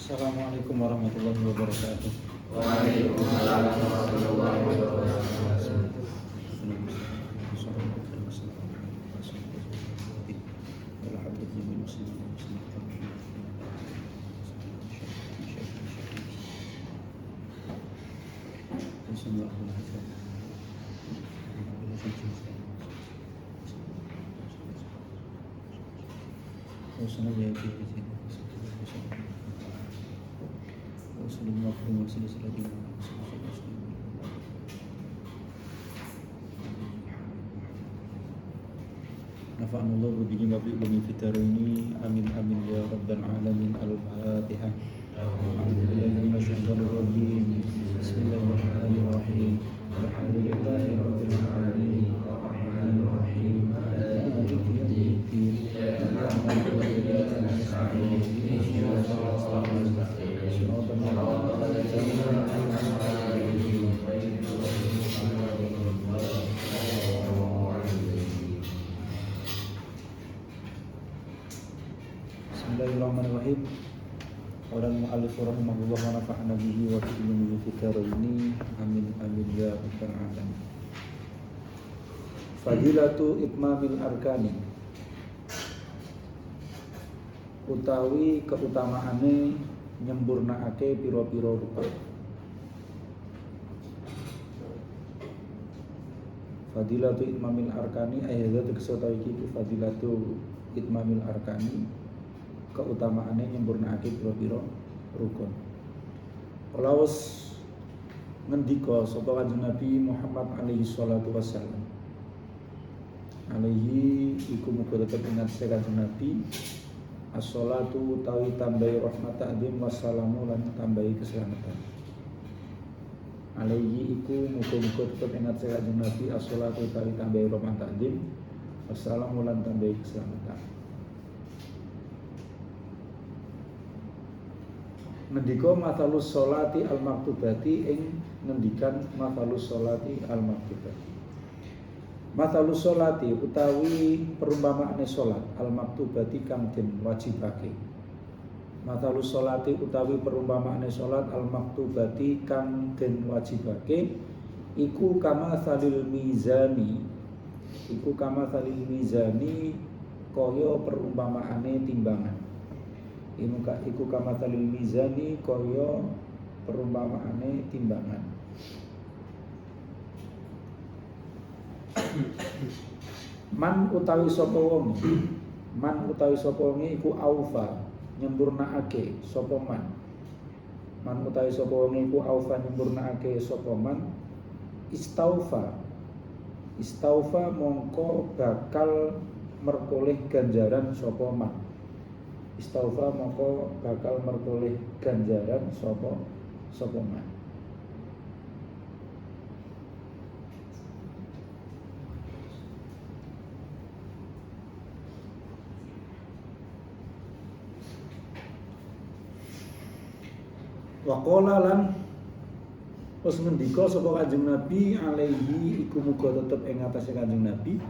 Assalamualaikum warahmatullahi wabarakatuh. Waalaikumsalam warahmatullahi wabarakatuh. Nafa'anallahu bihi wa bi ulumi fid dharaini amin amin ya rabbal alamin. Al-Fatihah. A'udzubillahi minasyaitonir rajim. Bismillahirrahmanirrahim. Alhamdulillahi rabbil alamin. Arrahmanir rahim. Maliki yaumiddin. Iyyaka na'budu wa iyyaka nasta'in. Ihdinas siratal mustaqim. Shiratal ladzina an'amta 'alaihim ghairil maghdubi 'alaihim. Bismillahirrahmanirrahim. Qala al-mu'allif rahimahullah wa nafa'ana bihi wa bi ilmihi fid dharaini amin amin ya rabbal alamin. Fadilatu itmamil arkani, utawi keutamaane nyempurnaake pira-pira rukun. Fadilatu itmamil arkani ayat tegesota iki fadilatu itmamil arkani, keutamaane nyempurnaake pira-pira rukun. Kalawas ngendika sapa Kanjeng Nabi Muhammad alaihi salatu wassalam, alaihi iku muga tetep ingat Kanjeng Nabi, as-sholatu tawi tambahi rahmat ta'zim wassalamu lan tambahi keselamatan. Alaihi iku muga-muga tetep ingat Kanjeng Nabi, as-sholatu tawi tambahi rahmat ta'zim wassalamu lan tambahi keselamatan. Ngendika mathalus sholati al-maktubati ing ngendikan mathalus sholati al-maktubati. Mathalus sholati utawi perumpamaane sholat al-maktubati kang den wajibake. Mathalus sholati utawi perumpamaane sholat al-maktubati kang den wajibake iku kama salil mizani. Iku kama salil mizani kaya perumpamaane timbangan. Iku kama salil mizani kaya perumpamaane timbangan. Man utawi sapa wong, man utawi sapa wong iku aufa nyempurnaake sapa man. Man utawi sapa wong iku aufa nyempurnaake sapa man, istaufa. Istaufa mongko bakal merkoleh ganjaran sapa man. Istaufa mongko bakal merkoleh ganjaran sapa man. Waqala lan wis ngendika sapa Kanjeng Nabi alaihi iku muga tetep ing atase Kanjeng Nabi.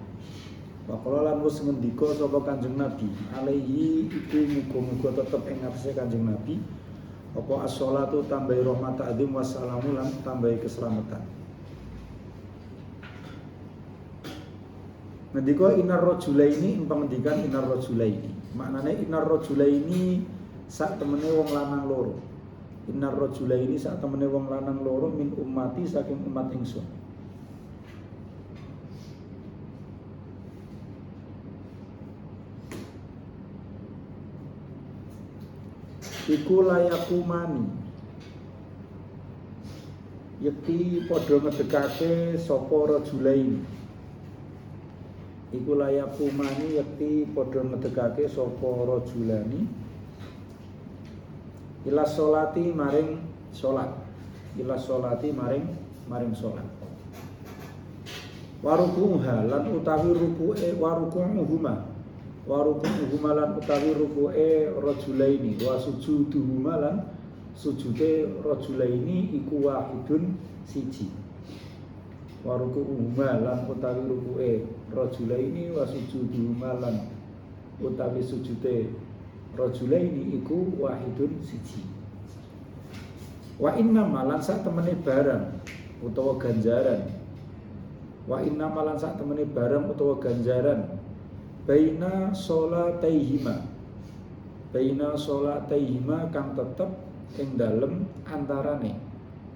Waqala lan wis ngendika sapa Kanjeng Nabi alaihi iku muga-muga tetep ing atase Kanjeng Nabi apa as-sholatu tambahi rahmat ta'zim wassalamu lan tambahi keselamatan. Ngendika inar rajulaini ing pengendikan inar rajulaini. Maknane inar rajulaini sak temene wong lanang loro. Innar rajulaini sak temene wong lanang loro min ummati saking umat ingsun. Iku layakumani yekti padha ngedekake sapa rajulaini. Iku layakumani yekti padha ngedekake sapa rajulani ila sholati maring sholat. Ila sholati maring sholat. Warukuha lan utawi ruku'e waruku'uhuma. Waruku'uhuma lan utawi ruku'e rajulaini. Wa sujuduhuma lan sujude rajulaini iku wahidun siji. Waruku'uhuma lan utawi ruku'e rajulaini wa sujuduhuma lan utawi sujude rajulaini iku wahidun siji. Wa inna malan sak temene barang utawa ganjaran. Wa inna malan sak temene barang utawa ganjaran baina sholataihima. Baina sholataihima kang tetep ing dalem antarane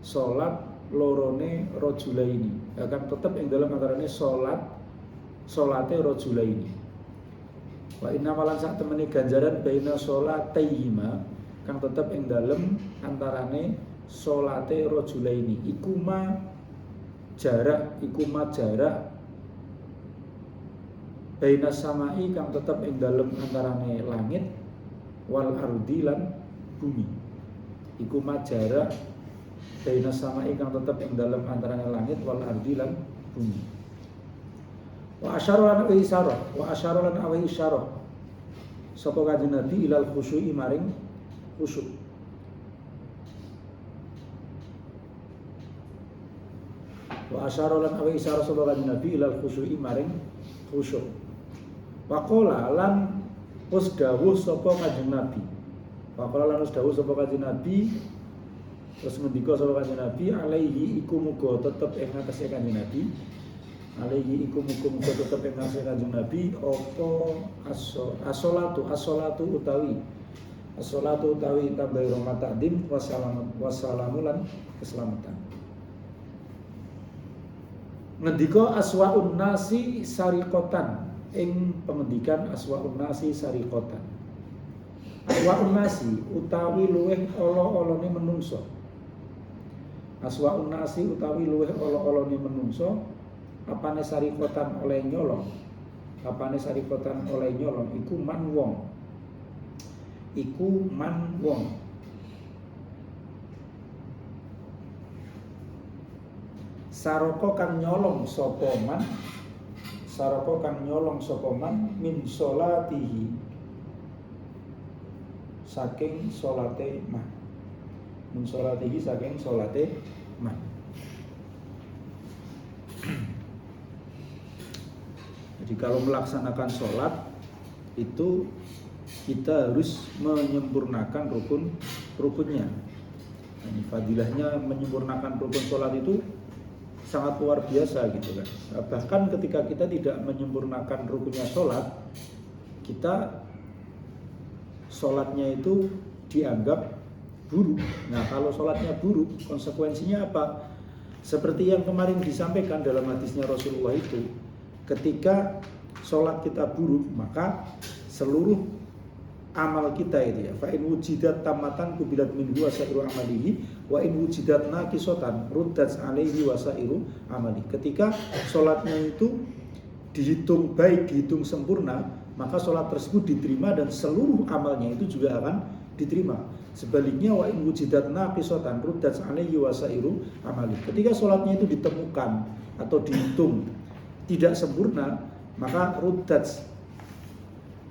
salat lorone rajulaini. Kang tetep ing dalem antarane salate rajulaini. Wa inna malan sak temene ganjaran baina sholataihima kang tetep ing dalem antarane salate rajulaini iku ma jarak baina samai kang tetep ing dalem antarane langit wal ardi lan bumi. Iku ma jarak baina samai kang tetep ing dalem antarane langit wal ardi lan bumi. Wa asyara lan isyarah sapa kanjeng Nabi ilal khusyu'i maring khusyuk. Wa asyara lan isyarah sapa kanjeng Nabi ilal khusyu'i maring khusyuk. Wa qala lan usdawuh sapa kanjeng Nabi. Wa qala lan usdawuh sapa kanjeng Nabi terus ngendika sapa kanjeng Nabi alaihi iku muga tetep ing atase kanjeng Nabi. Alaihi iku muga tetep ing atase kanjeng Nabi apa as-sholatu utawi as-sholatu utawi tambahi rahmat takdim wassalamu lan keselamatan. Ngendika aswaun nasi sariqatan ing pengendikan aswaun nasi sariqatan. Aswaun nasi utawi luweh ala-alane menungso. Aswaun nasi utawi luweh ala-alane menungso apane sariqatan oleh nyolong. Apane sariqatan oleh nyolong iku man wong. Iku man wong. Saroko kang nyolong sapa man. Saroko kang nyolong sapa man min sholatihi saking salate man. Min sholatihi saking salate man. Jadi kalau melaksanakan sholat itu kita harus menyempurnakan rukunnya. Ini fadilahnya menyempurnakan rukun sholat itu sangat luar biasa gitu kan. Bahkan ketika kita tidak menyempurnakan rukunnya sholat, kita sholatnya itu dianggap buruk. Nah kalau sholatnya buruk, konsekuensinya apa? Seperti yang kemarin disampaikan dalam hadisnya Rasulullah itu, ketika sholat kita buruk, maka seluruh amal kita itu ya, fa in wujidat tamatan kubilat minhu wasairu amalihi wa in wujidat naqisatan ruddat alaihi wasairu amali. Ketika sholatnya itu dihitung baik, dihitung sempurna, maka sholat tersebut diterima dan seluruh amalnya itu juga akan diterima. Sebaliknya wa in wujidat naqisatan ruddat alaihi wasairu amali. Ketika sholatnya itu ditemukan atau dihitung tidak sempurna, maka ruddat,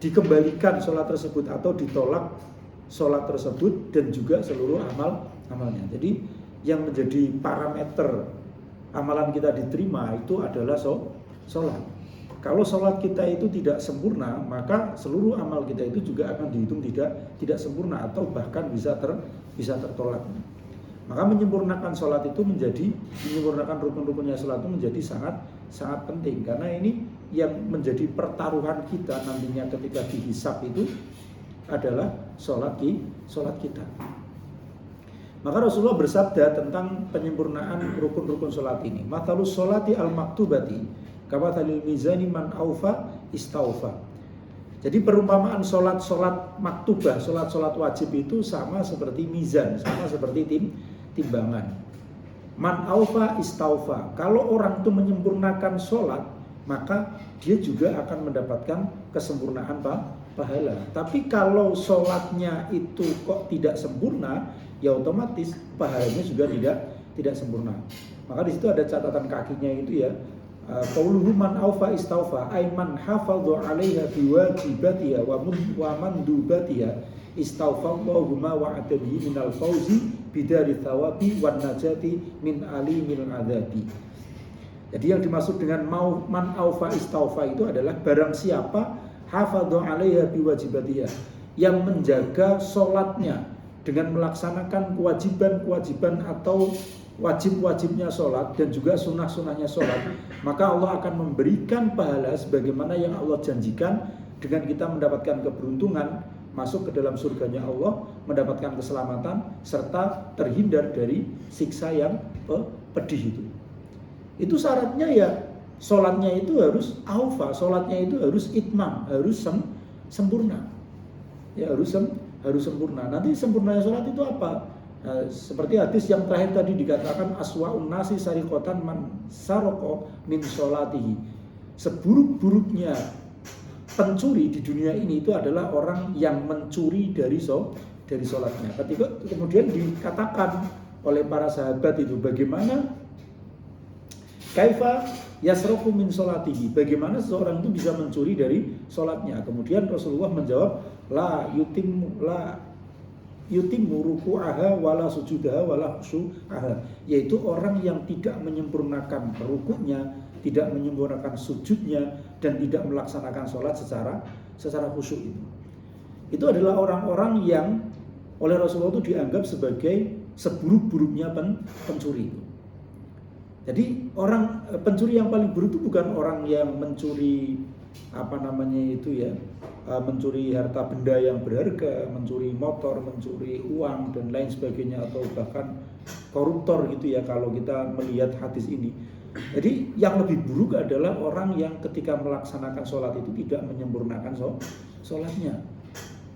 dikembalikan sholat tersebut atau ditolak sholat tersebut dan juga seluruh amalnya. Jadi yang menjadi parameter amalan kita diterima itu adalah sholat. Kalau sholat kita itu tidak sempurna, maka seluruh amal kita itu juga akan dihitung tidak sempurna atau bahkan bisa tertolak. Maka menyempurnakan sholat itu menyempurnakan rukun-rukunnya sholat itu menjadi sangat penting, karena ini yang menjadi pertaruhan kita nantinya ketika dihisab itu adalah sholat kita. Maka Rasulullah bersabda tentang penyempurnaan rukun-rukun sholat ini. Matalus sholati al-maktubati kamathalil mizani man aufa istaufa. Jadi perumpamaan sholat maktubah, sholat wajib itu sama seperti mizan, sama seperti timbangan. Man aufa istaufa. Kalau orang itu menyempurnakan sholat, maka dia juga akan mendapatkan kesempurnaan pahala. Tapi kalau sholatnya itu kok tidak sempurna, ya otomatis pahalanya juga tidak sempurna. Maka di situ ada catatan kakinya itu ya. Qauluhu man aufa istaufa ay man hafadhu 'alaiha biwajibatiha wa mandubatiha istaufa Allahu ma wa'adahu minal fauzi bidari thawabi wan najati min alimil adzabi. Jadi yang dimaksud dengan man aufa istaufa itu adalah barang siapa hafadhu 'alaiha biwajibatiha, yang menjaga sholatnya dengan melaksanakan kewajiban-kewajiban atau wajib-wajibnya sholat dan juga sunnah-sunnahnya sholat, maka Allah akan memberikan pahala sebagaimana yang Allah janjikan dengan kita mendapatkan keberuntungan, masuk ke dalam surganya Allah, mendapatkan keselamatan, serta terhindar dari siksa yang pedih itu. Itu syaratnya ya, sholatnya itu harus aufa, sholatnya itu harus itmam, harus sempurna. Ya harus sempurna. Nanti sempurnanya sholat itu apa? Nah, seperti hadis yang terakhir tadi dikatakan aswa'un nasi sariqatan man saroko min sholatihi. Seburuk-buruknya pencuri di dunia ini itu adalah orang yang mencuri dari sholatnya. Ketika kemudian dikatakan oleh para sahabat itu, bagaimana kaifa yasroku min sholatihi, bagaimana seseorang itu bisa mencuri dari sholatnya. Kemudian Rasulullah menjawab, la yutimmu ruku'aha wala sujudaha wala khusyu'aha, yaitu orang yang tidak menyempurnakan rukuknya, tidak menyempurnakan sujudnya, dan tidak melaksanakan sholat secara khusyuk itu. Itu adalah orang-orang yang oleh Rasulullah itu dianggap sebagai seburuk-buruknya pencuri itu. Jadi orang pencuri yang paling buruk itu bukan orang yang mencuri mencuri harta benda yang berharga, mencuri motor, mencuri uang dan lain sebagainya, atau bahkan koruptor gitu ya kalau kita melihat hadis ini. Jadi yang lebih buruk adalah orang yang ketika melaksanakan sholat itu tidak menyempurnakan sholatnya.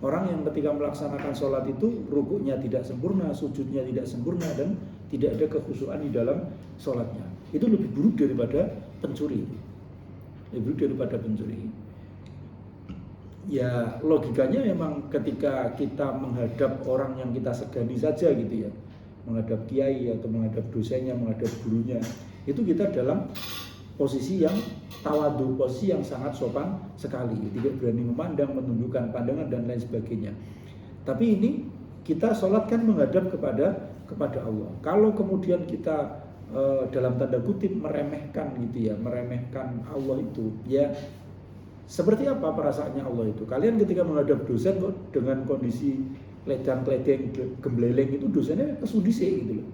Orang yang ketika melaksanakan sholat itu rukuknya tidak sempurna, sujudnya tidak sempurna, dan tidak ada kekhusyuan di dalam sholatnya. Itu lebih buruk daripada pencuri. Lebih buruk daripada pencuri. Ya logikanya memang ketika kita menghadap orang yang kita segani saja gitu ya, menghadap kiai atau menghadap dosennya, menghadap gurunya, itu kita dalam posisi yang tawadu, posisi yang sangat sopan sekali, tidak berani memandang, menundukkan pandangan dan lain sebagainya. Tapi ini kita sholat kan menghadap kepada Allah. Kalau kemudian kita dalam tanda kutip meremehkan gitu ya, meremehkan Allah itu, ya seperti apa perasaannya Allah itu? Kalian ketika menghadap dosen kok dengan kondisi ledang-ledeng, gembleleng itu dosennya kesudise gitu loh.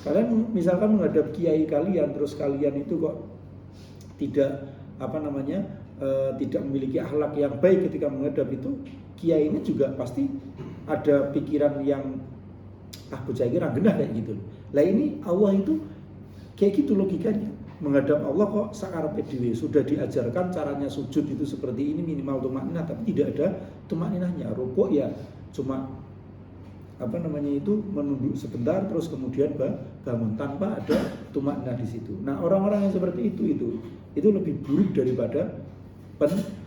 Kalian misalkan menghadap kiai kalian, terus kalian itu kok tidak tidak memiliki akhlak yang baik ketika menghadap itu, kiai ini juga pasti ada pikiran yang bocah iki ra genah kayak gitu. Lah ini Allah itu kayak gitu logikanya. Menghadap Allah kok sakarepe dhewe, sudah diajarkan caranya sujud itu seperti ini, minimal tumakninah, tapi tidak ada tumakninahnya. Rukuk ya cuma menunduk sebentar terus kemudian bangun tanpa ada tumakninah di situ. Nah, orang-orang yang seperti itu lebih buruk daripada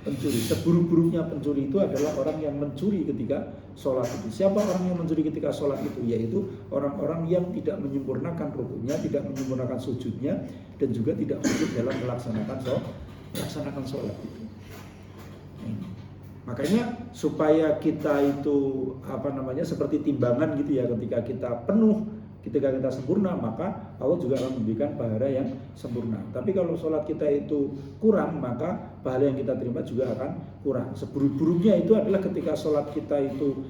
pencuri. Seburuk-buruknya pencuri itu adalah orang yang mencuri ketika sholat itu. Siapa orang yang mencuri ketika sholat itu? Yaitu orang-orang yang tidak menyempurnakan rukuknya, tidak menyempurnakan sujudnya, dan juga tidak khusyuk dalam melaksanakan sholat itu. Makanya supaya kita itu seperti timbangan gitu ya, ketika kita penuh, ketika kita sempurna, maka Allah juga akan memberikan pahala yang sempurna. Tapi kalau sholat kita itu kurang, maka pahala yang kita terima juga akan kurang. Seburuk-buruknya itu adalah ketika sholat kita itu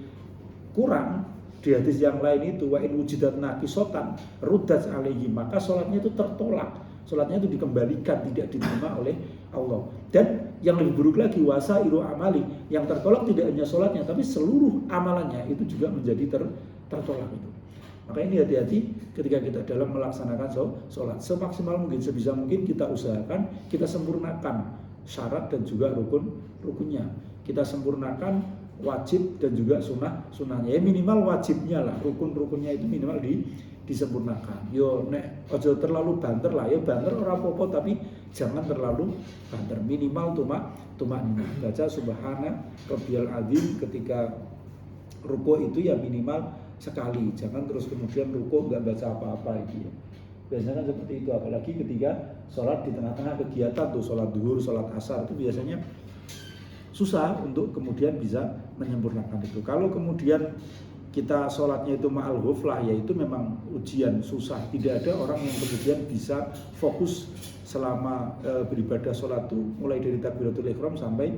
kurang. Di hadis yang lain itu wa in wujidat naqisotan ruddat alaihi, maka sholatnya itu tertolak, sholatnya itu dikembalikan, tidak diterima oleh Allah. Dan yang lebih buruk lagi, wasairu amali, yang tertolak tidak hanya sholatnya tapi seluruh amalannya itu juga menjadi tertolak itu. Maka ini hati-hati ketika kita dalam melaksanakan sholat. Semaksimal mungkin, sebisa mungkin kita usahakan, kita sempurnakan syarat dan juga rukunnya. Kita sempurnakan wajib dan juga sunnahnya. Ya minimal wajibnya lah, rukun-rukunnya itu minimal disempurnakan. Yo nek ojo terlalu banter lah, ya banter ora apa-apa tapi jangan terlalu banter. Minimal tumakninah. Baca subhana rabbiyal azim ketika rukuk itu ya minimal sekali, jangan terus kemudian rukuk nggak baca apa-apa itu ya. Biasanya kan seperti itu, apalagi ketika sholat di tengah-tengah kegiatan tuh, sholat duhur, sholat asar itu biasanya susah untuk kemudian bisa menyempurnakan itu. Kalau kemudian kita sholatnya itu ma'al ghuflah, yaitu memang ujian susah, tidak ada orang yang kemudian bisa fokus selama beribadah sholat itu mulai dari takbiratul ihram sampai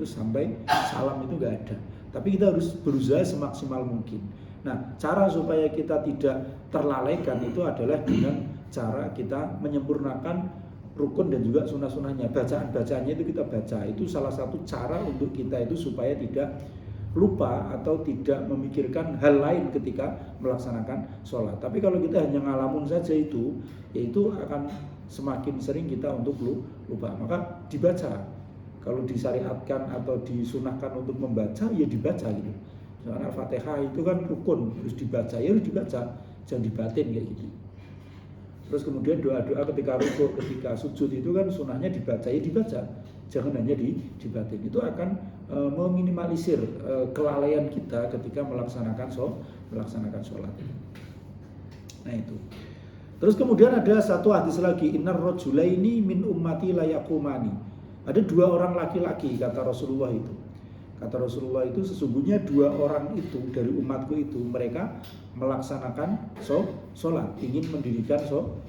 sampai salam itu nggak ada. Tapi kita harus berusaha semaksimal mungkin. Nah, cara supaya kita tidak terlalaikan itu adalah dengan cara kita menyempurnakan rukun dan juga sunnah-sunnahnya. Bacaan-bacaannya itu kita baca. Itu salah satu cara untuk kita itu supaya tidak lupa atau tidak memikirkan hal lain ketika melaksanakan sholat. Tapi kalau kita hanya ngalamun saja itu, yaitu akan semakin sering kita untuk lupa. Maka dibaca. Kalau disyariatkan atau disunahkan untuk membaca, ya dibaca gitu. Soalnya Al-Fatihah itu kan rukun, harus dibaca, ya harus dibaca, jangan dibatin kayak gitu. Terus kemudian doa-doa ketika rukuk, ketika sujud itu kan sunahnya dibaca, ya dibaca, jangan hanya dibatin. Itu akan meminimalisir kelalaian kita ketika melaksanakan sholat. Nah itu. Terus kemudian ada satu hadis lagi, innar rajulaini min ummati la yaqumani. Ada 2 orang laki-laki kata Rasulullah itu. Kata Rasulullah itu sesungguhnya 2 orang itu dari umatku itu mereka melaksanakan sholat, ingin mendirikan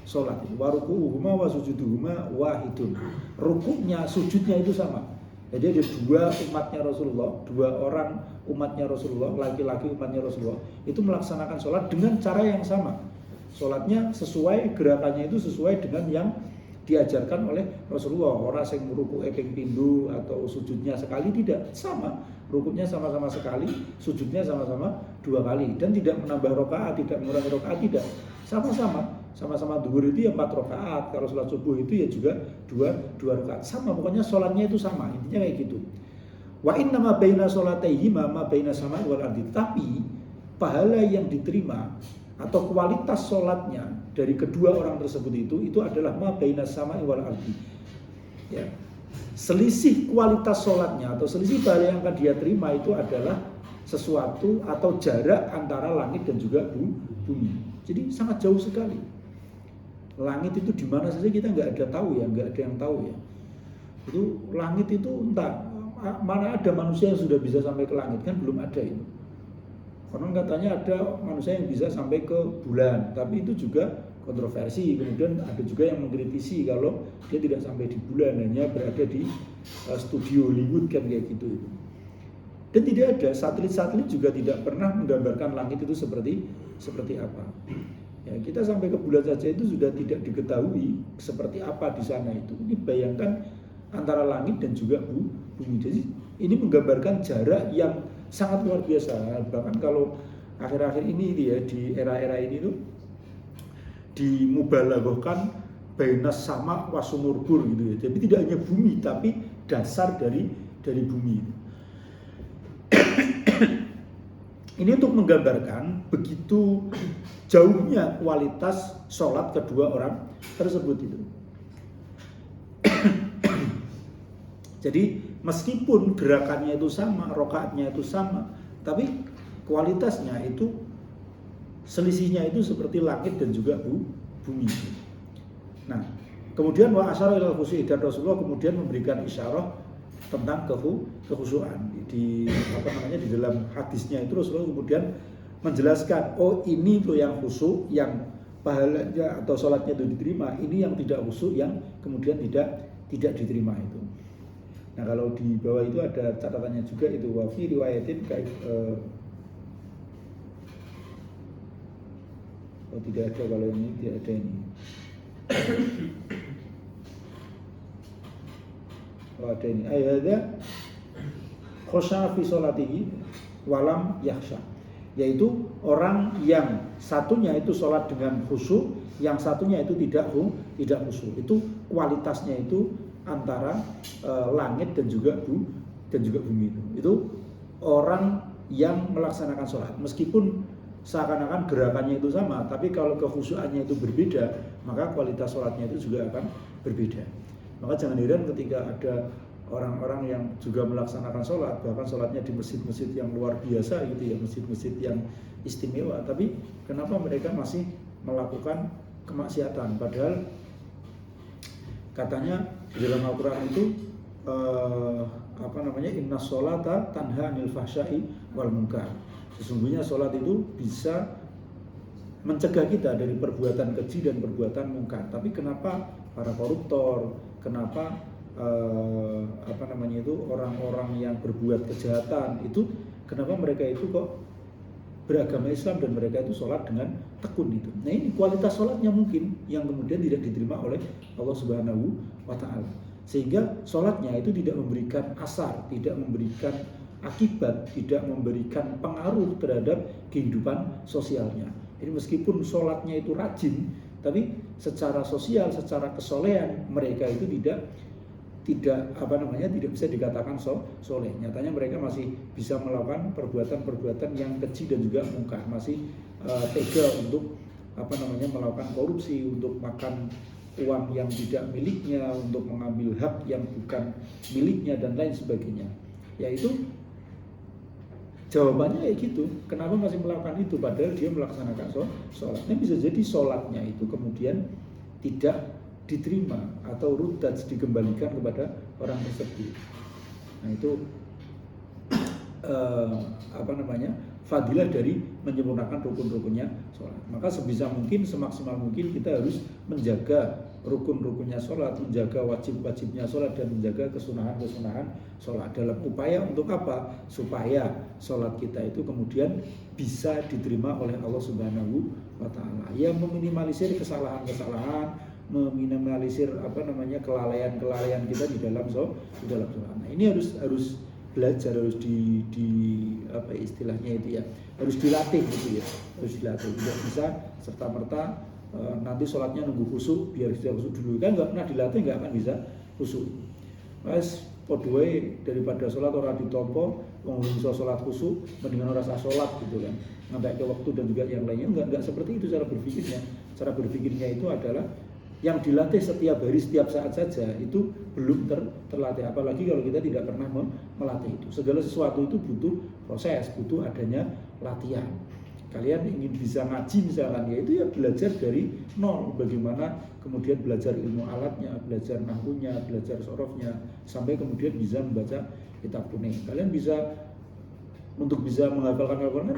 sholat. Warukuhuma wa sujuduhuma wahidun. Rukuknya, sujudnya itu sama. Jadi ada 2 umatnya Rasulullah, 2 orang umatnya Rasulullah, laki-laki umatnya Rasulullah itu melaksanakan sholat dengan cara yang sama. Sholatnya sesuai, gerakannya itu sesuai dengan yang diajarkan oleh Rasulullah. Orang yang meruku ping pindho atau sujudnya sekali, tidak, sama. Rukuknya sama-sama sekali, sujudnya sama-sama 2 kali, dan tidak menambah rakaat, tidak mengurangi rakaat, tidak, sama-sama duhur itu ya 4 rakaat, kalau sholat subuh itu ya juga 2 rakaat, sama, pokoknya sholatnya itu sama, intinya kayak gitu. Wa inna ma baina sholatayhima ma baina samai wal ardi. Tapi pahala yang diterima atau kualitas sholatnya dari kedua orang tersebut itu adalah ma baina samai wal ardi. Ya. Selisih kualitas sholatnya atau selisih pahala yang akan dia terima itu adalah sesuatu atau jarak antara langit dan juga bumi. Jadi sangat jauh sekali. Langit itu di mana saja kita nggak ada yang tahu ya. Itu langit itu entah mana ada manusia yang sudah bisa sampai ke langit, kan belum ada itu. Konon katanya ada manusia yang bisa sampai ke bulan, tapi itu juga kontroversi. Kemudian ada juga yang mengkritisi kalau dia tidak sampai di bulan, hanya berada di studio Hollywood kan kayak gitu. Dan tidak ada satelit-satelit juga tidak pernah menggambarkan langit itu seperti apa. Ya, kita sampai ke bulan saja itu sudah tidak diketahui seperti apa di sana itu. Ini bayangkan antara langit dan juga bumi. Jadi ini menggambarkan jarak yang sangat luar biasa. Bahkan kalau akhir-akhir ini ya, di era-era ini tuh dimubalaghahkan bainas sama wasumurbur gitu ya. Jadi tidak hanya bumi tapi dasar dari bumi. Ini untuk menggambarkan begitu jauhnya kualitas sholat kedua orang tersebut itu. Jadi meskipun gerakannya itu sama, rakaatnya itu sama, tapi kualitasnya itu selisihnya itu seperti langit dan juga bumi. Nah, kemudian wa asyara ilal khusyu'i, dan Rasulullah kemudian memberikan isyarah tentang kekhusyuan. Di dalam hadisnya itu Rasulullah kemudian menjelaskan, oh ini tuh yang khusyuk, yang pahalanya atau sholatnya itu diterima, ini yang tidak khusyuk, yang kemudian tidak diterima itu. Nah, kalau di bawah itu ada catatannya juga itu, wa fi riwayatin oh tidak ada, kalau ini tidak ada ini. Oh ada ini. Ayat khosya fi sholatihi walam yakhsha, yaitu orang yang satunya itu sholat dengan khusyuk, yang satunya itu tidak khusyuk. Itu kualitasnya itu antara langit dan juga bumi itu orang yang melaksanakan sholat, meskipun seakan-akan gerakannya itu sama, tapi kalau kekhusyuannya itu berbeda, maka kualitas sholatnya itu juga akan berbeda. Maka jangan heran ketika ada orang-orang yang juga melaksanakan sholat, bahkan sholatnya di masjid-masjid yang luar biasa gitu ya, masjid-masjid yang istimewa, tapi kenapa mereka masih melakukan kemaksiatan, padahal katanya di dalam Al-Quran itu inna sholata tanha anil fahsya'i wal munkar. Sesungguhnya sholat itu bisa mencegah kita dari perbuatan keji dan perbuatan mungkar. Tapi kenapa para koruptor, kenapa orang-orang yang berbuat kejahatan itu Kenapa mereka itu kok beragama Islam dan mereka itu sholat dengan tekun itu. Nah ini kualitas sholatnya mungkin yang kemudian tidak diterima oleh Allah Subhanahu wa Ta'ala. Sehingga sholatnya itu tidak memberikan asar, tidak memberikan akibat, tidak memberikan pengaruh terhadap kehidupan sosialnya. Jadi meskipun sholatnya itu rajin, tapi secara sosial, secara kesolehan mereka itu tidak bisa dikatakan soleh. Nyatanya mereka masih bisa melakukan perbuatan-perbuatan yang keji dan juga mungkar, masih tega untuk melakukan korupsi, untuk makan uang yang tidak miliknya, untuk mengambil hak yang bukan miliknya dan lain sebagainya. Yaitu jawabannya ya gitu. Kenapa masih melakukan itu padahal dia melaksanakan sholat? Ini bisa jadi sholatnya itu kemudian tidak diterima atau ruddat dikembalikan kepada orang tersebut. Nah itu fadilah dari menyempurnakan rukun-rukunnya sholat. Maka sebisa mungkin, semaksimal mungkin kita harus menjaga rukun-rukunnya sholat, menjaga wajib-wajibnya sholat, dan menjaga kesunahan-kesunahan sholat. Dalam upaya untuk apa? Supaya sholat kita itu kemudian bisa diterima oleh Allah Subhanahu wa Ta'ala. Yang meminimalisir kesalahan-kesalahan, meminimalisir kelalaian kita di dalam sholat. Nah ini harus belajar, harus istilahnya itu ya, harus dilatih gitu ya, harus dilatih. Tidak bisa serta merta nanti sholatnya nunggu khusyuk, biar dia khusyuk dulu kan nggak pernah dilatih, nggak akan bisa khusyuk. Mas podoe daripada sholat orang ditompo, bisa sholat khusyuk, mendingan orang sholat gitu kan, sampai ke waktu dan juga yang lainnya. Nggak seperti itu cara berpikirnya. Cara berpikirnya itu adalah yang dilatih setiap hari, setiap saat saja itu belum terlatih. Apalagi kalau kita tidak pernah melatih itu. Segala sesuatu itu butuh proses, butuh adanya latihan. Kalian ingin bisa ngaji misalkan, ya itu ya belajar dari nol. Bagaimana kemudian belajar ilmu alatnya, belajar nahwunya, belajar sorofnya, sampai kemudian bisa membaca kitab kuning. Kalian bisa untuk bisa menghafalkan Al-Quran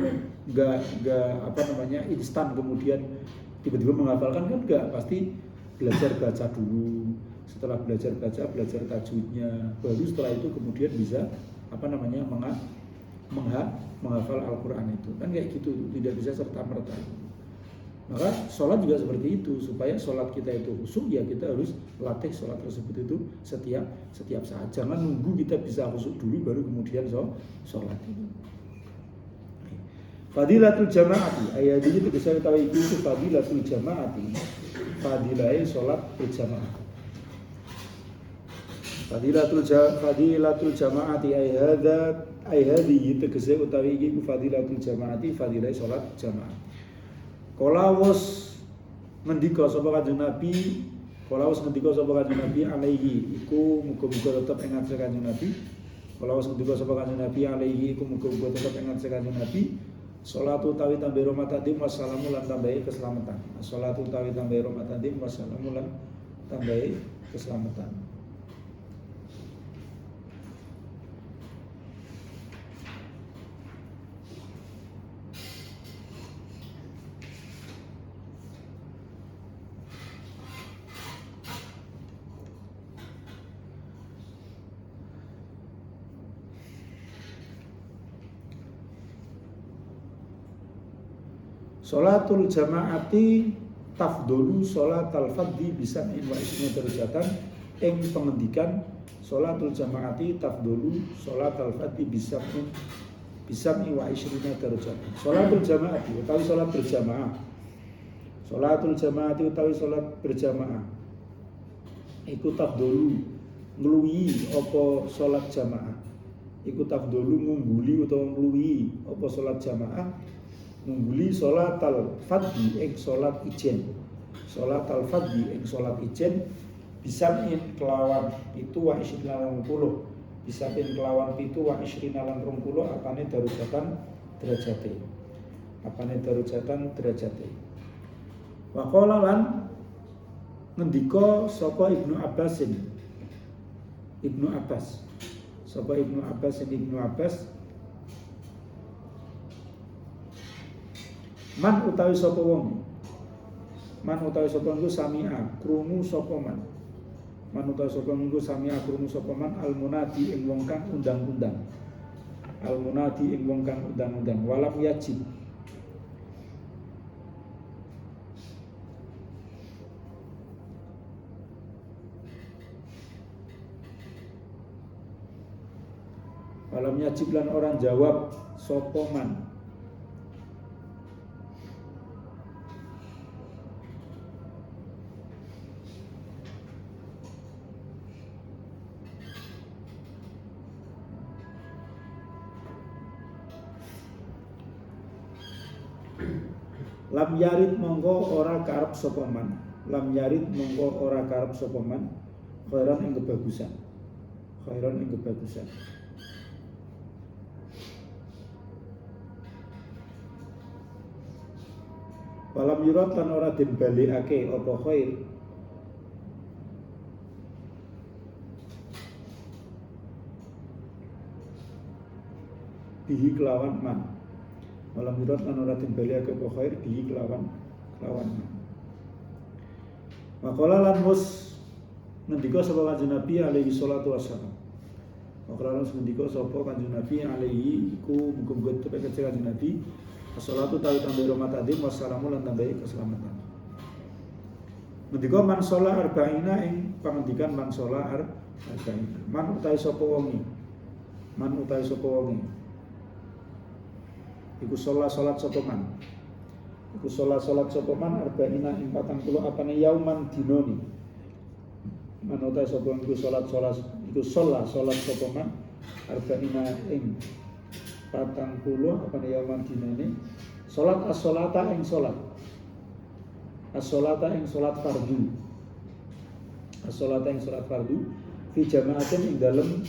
nggak instan kemudian tiba-tiba menghafalkan kan nggak, pasti belajar baca dulu. Setelah belajar baca, belajar tajwidnya, baru setelah itu kemudian bisa menghafal Al-Quran itu. Kan kayak gitu, tidak bisa serta-merta. Maka sholat juga seperti itu. Supaya sholat kita itu khusyuk, ya kita harus latih sholat tersebut itu setiap saat. Jangan nunggu kita bisa khusyuk dulu baru kemudian sholat itu. Fadilatul jamaati, ayat ini bisa kita tahu itu fadilatul jamaati, fadilai sholat berjamaah. Fadilatul jamaati ayhadi tegese utawi iki fadilatul jamaati, fadilai sholat jamaah. Kala wis ngendika sapa Kanjeng Nabi, alaihi iku muga-muga tetep ing ngarsane Kanjeng Nabi. Kala wis ngendika sapa Kanjeng Nabi alaihi iku muga-muga tetep ing ngarsane Kanjeng Nabi. Sholatu tawi tambahi rahmatadim wassalamu lan tambahi keselamatan. Sholatu tawi tambahi rahmatadim wassalamu lan tambahi keselamatan. Sholatul jamaati tafdolu sholatal fadhi bisab'in wa isrina darajatan. Ing pengendikan sholatul jamaati tafdolu sholatal fadhi bisab'in wa isrina darajatan. Sholatul jamaati utawi sholat berjamaah. Sholatul jamaati utawi sholat berjamaah iku tafdolu ngluwihi apa sholat jamaah. Iku tafdolu ngumbuli utawa ngluwihi apa sholat jamaah, ngumbuli sholatal fadhi ing sholat ijen. Sholatal fadhi ing sholat ijen bisamin kelawan itu wa isrina lan 20, bisamin kelawan itu wa isrina lan 20 apane darujatan derajate. Wa qala lan ngendika sapa Ibnu Abbas. Man utawi sapa wong iku sami'a krungu sapa man. Man utawi sapa wong iku sami'a krungu sapa man al munadi ing wong kang undang-undang. al munadi ing wong kang undang-undang walam yajib lan orang jawab sapa man lam yarid mongko ora karep sapa man lam yarid mongko ora karep sapa man khairan ing kebagusan walam yurat lan ora den balikake apa khair bihi kelawan man walam yurat lan ora den balikake apa khair bihi kelawan man maqala lan mus ngendika sapa Kanjeng Nabi alaihi salatu wassalam maqala lan ngendika sapa Kanjeng Nabi alaihi iku muga-muga tepe Kanjeng Nabi as-salatu tawi tambahi rahmat adim wassalamu lan tambahi keselamatan. Ngendika man sholat arba'ina ing pangendikan man sholat arba'ina. Man utahe sapa wonge. Iku sholat sapa man. Iku sholat sapa man arba'ina ing 40 apane yauman dinoni. Man utahe sapa iku sholat sapa man arba'ina ing 40 apane yauman dinoni. Sholat as-sholata ing sholat fardu. As-sholata ing sholat fardu fi jama'atin ing dalem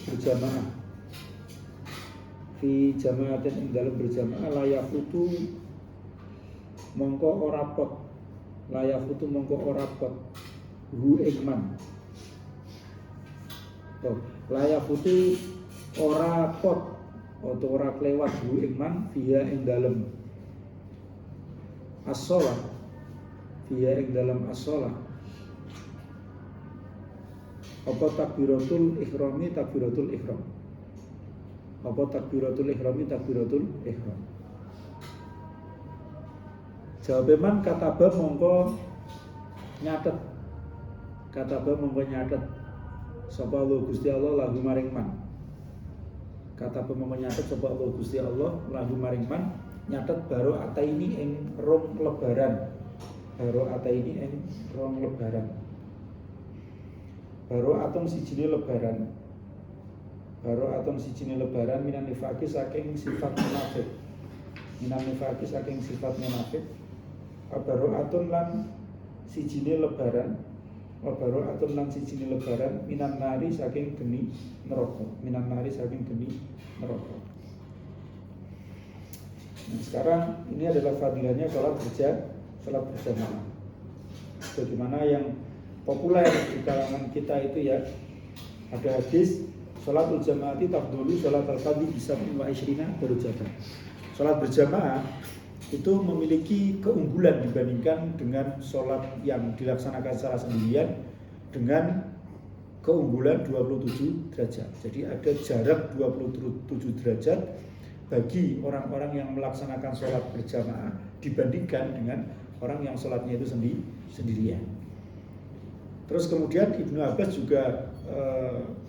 berjamaah layafutu mongko ora pot hu ikman layafutu ora pot atau ora kelewat hu ikman fiha ing dalem as-sholat apa takbiratul ihrami takbiratul ihram jawabe man kataba mongko nyatet sapa Allah Gusti Allah lagu maring man kataba mongko nyatet sapa Allah Gusti Allah lagu maring man nyatet baro ataini ing rong lebaran baro atom sijine lebaran minan nifaki saking sifat munafik baro atom lan sijine lebaran minan nari saking geni neraka Nah, sekarang ini adalah fadilahnya sholat berjamaah. Bagaimana yang populer di kalangan kita itu ya, ada hadis sholatul jamaati tafdhulu sholatal fardhi bi 27 darajatan. Sholat berjamaah itu memiliki keunggulan dibandingkan dengan sholat yang dilaksanakan secara sendirian dengan keunggulan 27 derajat. Jadi ada jarak 27 derajat bagi orang-orang yang melaksanakan sholat berjamaah dibandingkan dengan orang yang sholatnya itu sendirian. Terus kemudian Ibnu Abbas juga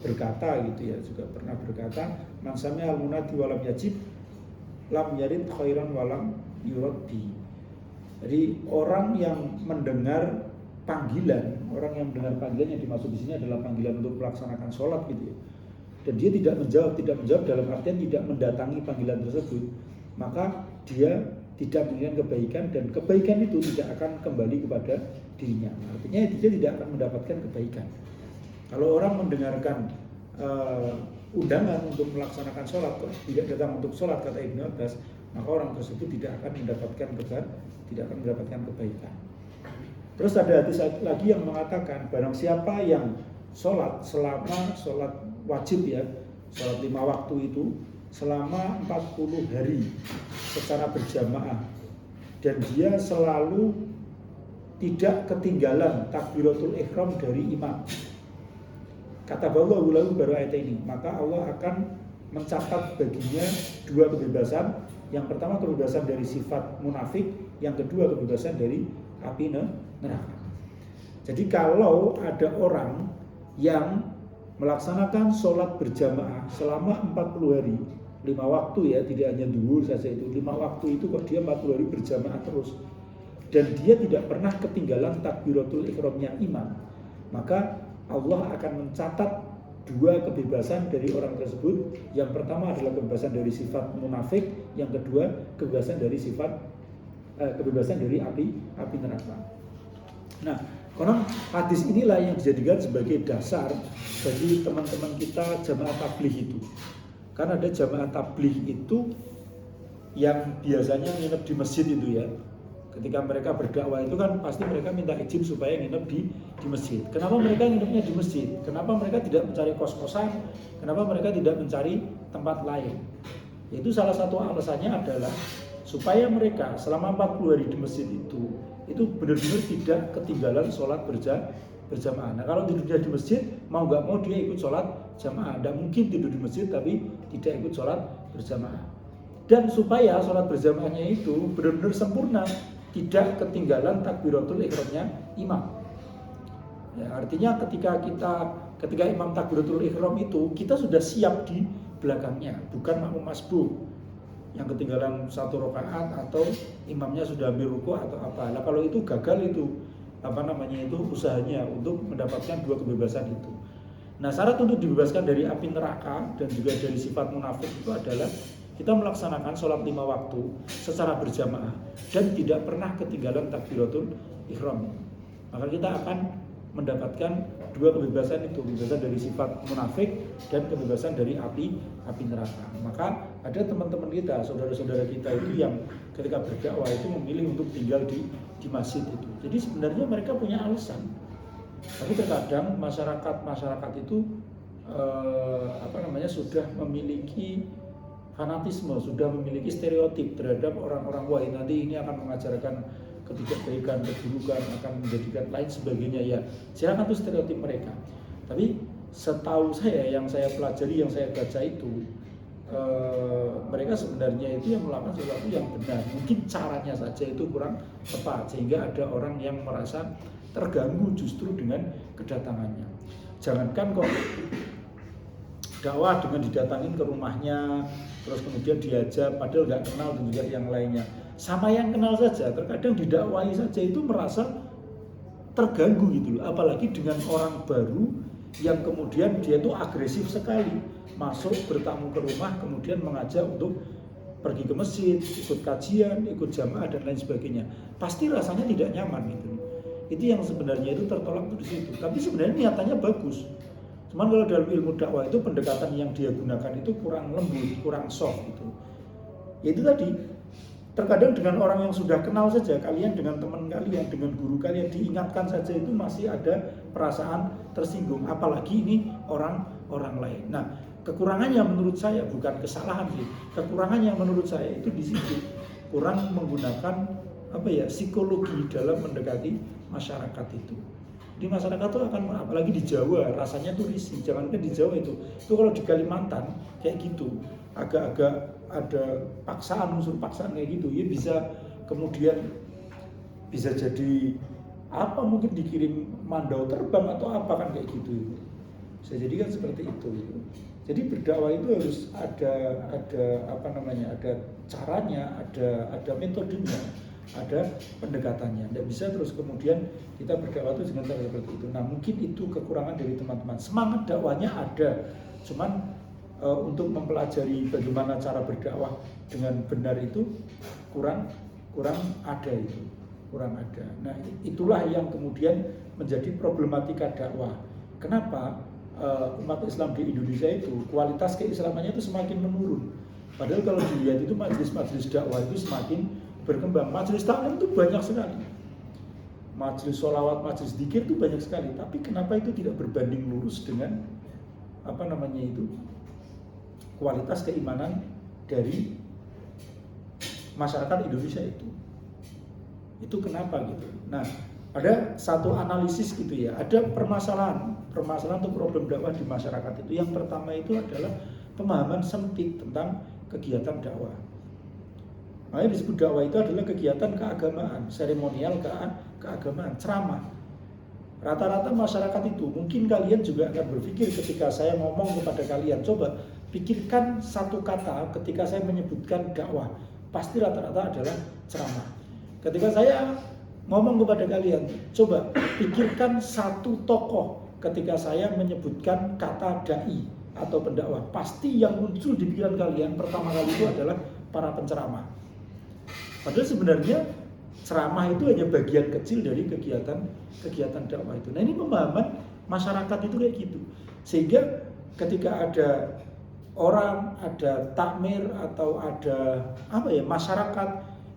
berkata gitu ya, juga pernah berkata, man sami'a al-munadi walam yajib lam yarid khairan walam yuraddi. Jadi orang yang mendengar panggilan yang dimaksud di sini adalah panggilan untuk melaksanakan sholat gitu ya. Dan dia tidak menjawab dalam artian tidak mendatangi panggilan tersebut, maka dia tidak menginginkan kebaikan dan kebaikan itu tidak akan kembali kepada dirinya. Artinya dia tidak akan mendapatkan kebaikan. Kalau orang mendengarkan undangan untuk melaksanakan sholat, tidak datang untuk sholat kata Ibnu Abbas, maka orang tersebut tidak akan mendapatkan kebaikan. Terus ada hadis lagi yang mengatakan barang siapa yang sholat selama sholat wajib ya, sholat 5 waktu itu selama 40 hari secara berjamaah dan dia selalu tidak ketinggalan takbiratul ihram dari imam. Kata Allah lahu baru ayat ini, maka Allah akan mencatat baginya dua kebebasan. Yang pertama kebebasan dari sifat munafik, yang kedua kebebasan dari api neraka. Jadi kalau ada orang yang melaksanakan sholat berjamaah selama 40 hari, 5 waktu ya, tidak hanya duhur saja itu, 5 waktu itu kok dia 40 hari berjamaah terus, dan dia tidak pernah ketinggalan takbiratul ihramnya imam, maka Allah akan mencatat dua kebebasan dari orang tersebut. Yang pertama adalah kebebasan dari sifat munafik, yang kedua kebebasan dari kebebasan dari api neraka. Nah, konon hadis inilah yang dijadikan sebagai dasar bagi teman-teman kita jamaah tabligh itu. Karena ada jamaah tabligh itu yang biasanya nginep di masjid itu ya. Ketika mereka berdakwah itu kan pasti mereka minta izin supaya nginep di masjid. Kenapa mereka nginepnya di masjid? Kenapa mereka tidak mencari kos-kosan? Kenapa mereka tidak mencari tempat lain? Itu salah satu alasannya adalah supaya mereka selama 40 hari di masjid itu benar-benar tidak ketinggalan sholat berjamaah. Nah, kalau tidurnya di masjid, mau nggak mau dia ikut sholat jamaah. Tidak mungkin tidur di masjid tapi tidak ikut sholat berjamaah. Dan supaya sholat berjamaahnya itu benar-benar sempurna, tidak ketinggalan takbiratul ihramnya imam. Ya, artinya ketika imam takbiratul ihram itu, kita sudah siap di belakangnya, bukan makmum masbuk yang ketinggalan satu rakaat atau imamnya sudah ambil ruku atau apa. Nah, kalau itu gagal itu usahanya untuk mendapatkan dua kebebasan itu. Nah, syarat untuk dibebaskan dari api neraka dan juga dari sifat munafik itu adalah kita melaksanakan sholat 5 waktu secara berjamaah dan tidak pernah ketinggalan takbiratul ihram. Maka kita akan mendapatkan dua kebebasan itu, kebebasan dari sifat munafik dan kebebasan dari api neraka. Maka ada teman-teman kita, saudara-saudara kita itu yang ketika berdakwah itu memilih untuk tinggal di masjid itu. Jadi sebenarnya mereka punya alasan. Tapi terkadang masyarakat itu sudah memiliki fanatisme, sudah memiliki stereotip terhadap orang-orang, wah nanti ini akan mengajarkan ketidakbaikan, keburukan, akan menjadikan lain sebagainya. Ya, silakan itu stereotip mereka. Tapi setahu saya, yang saya pelajari, yang saya baca itu, mereka sebenarnya itu yang melakukan sesuatu yang benar. Mungkin caranya saja itu kurang tepat, sehingga ada orang yang merasa terganggu justru dengan kedatangannya. Jangankan kok dakwah dengan didatangin ke rumahnya, terus kemudian diajak, padahal nggak kenal, dan juga yang lainnya. Sama yang kenal saja, terkadang didakwahi saja itu merasa terganggu gitu loh. Apalagi dengan orang baru yang kemudian dia itu agresif sekali, masuk bertamu ke rumah, kemudian mengajak untuk pergi ke masjid, ikut kajian, ikut jamaah dan lain sebagainya. Pasti rasanya tidak nyaman gitu. Itu yang sebenarnya itu tertolak di situ. Tapi sebenarnya niatannya bagus. Cuman kalau dalam ilmu dakwah itu pendekatan yang dia gunakan itu kurang lembut, kurang soft gitu. Ya itu tadi, terkadang dengan orang yang sudah kenal saja, kalian dengan teman kalian, dengan guru kalian diingatkan saja itu masih ada perasaan tersinggung, apalagi ini orang lain. Nah, kekurangannya menurut saya bukan kesalahan sih. Kekurangannya menurut saya itu di situ, kurang menggunakan psikologi dalam mendekati masyarakat itu. Di masyarakat itu akan, apalagi di Jawa, rasanya tuh risih. Jangankan di Jawa itu kalau di Kalimantan kayak gitu, agak-agak ada unsur paksaan kayak gitu, ya bisa kemudian bisa jadi mungkin dikirim mandau terbang atau apa kan kayak gitu. Bisa jadi kan seperti itu. Jadi berdakwah itu harus ada caranya, ada metodenya, ada pendekatannya. Tidak bisa terus kemudian kita berdakwah itu dengan cara seperti itu. Nah, mungkin itu kekurangan dari teman-teman. Semangat dakwahnya ada, cuman untuk mempelajari bagaimana cara berdakwah dengan benar itu kurang ada. Nah, itulah yang kemudian menjadi problematika dakwah. Kenapa umat Islam di Indonesia itu kualitas keislamannya itu semakin menurun? Padahal kalau dilihat itu majelis-majelis dakwah itu semakin berkembang. Majelis taklim itu banyak sekali. Majelis sholawat, majelis dzikir itu banyak sekali. Tapi kenapa itu tidak berbanding lurus dengan kualitas keimanan dari masyarakat Indonesia itu? Itu kenapa gitu? Nah, ada satu analisis gitu ya. Ada permasalahan untuk problem dakwah di masyarakat itu. Yang pertama itu adalah pemahaman sempit tentang kegiatan dakwah. Makanya disebut dakwah itu adalah kegiatan keagamaan, seremonial keagamaan, ceramah. Rata-rata masyarakat itu, mungkin kalian juga akan berpikir ketika saya ngomong kepada kalian, coba pikirkan satu kata ketika saya menyebutkan dakwah, pasti rata-rata adalah ceramah. Ketika saya ngomong kepada kalian, coba pikirkan satu tokoh ketika saya menyebutkan kata dai atau pendakwah, pasti yang muncul di pikiran kalian pertama kali itu adalah para penceramah. Padahal sebenarnya ceramah itu hanya bagian kecil dari kegiatan dakwah itu. Nah, ini pemahaman masyarakat itu kayak gitu. Sehingga ketika ada orang, ada takmir atau ada masyarakat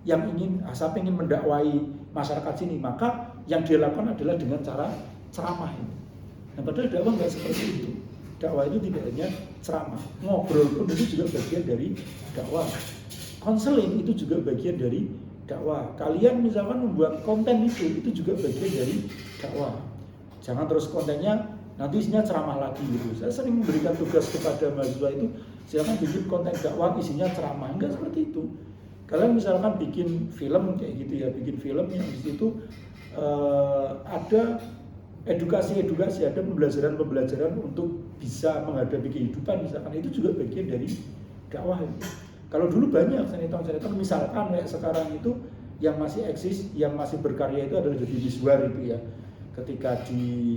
yang saya ingin mendakwai masyarakat sini, maka yang dia lakukan adalah dengan cara ceramah ini. Nah, padahal dakwah nggak seperti itu. Dakwah itu tidak hanya ceramah, ngobrol pun itu juga bagian dari dakwah. Konseling itu juga bagian dari dakwah. Kalian misalkan membuat konten itu juga bagian dari dakwah. Jangan terus kontennya nanti isinya ceramah lagi gitu. Saya sering memberikan tugas kepada mahasiswa itu, silakan bikin konten dakwah isinya ceramah. Enggak seperti itu. Kalian misalkan bikin film kayak gitu ya, bikin film yang di situ ada edukasi, ada pembelajaran untuk bisa menghadapi kehidupan misalkan, itu juga bagian dari dakwah itu. Kalau dulu banyak sinetron misalkan kayak sekarang itu yang masih eksis, yang masih berkarya itu adalah Deddy Mizwar itu ya. Ketika di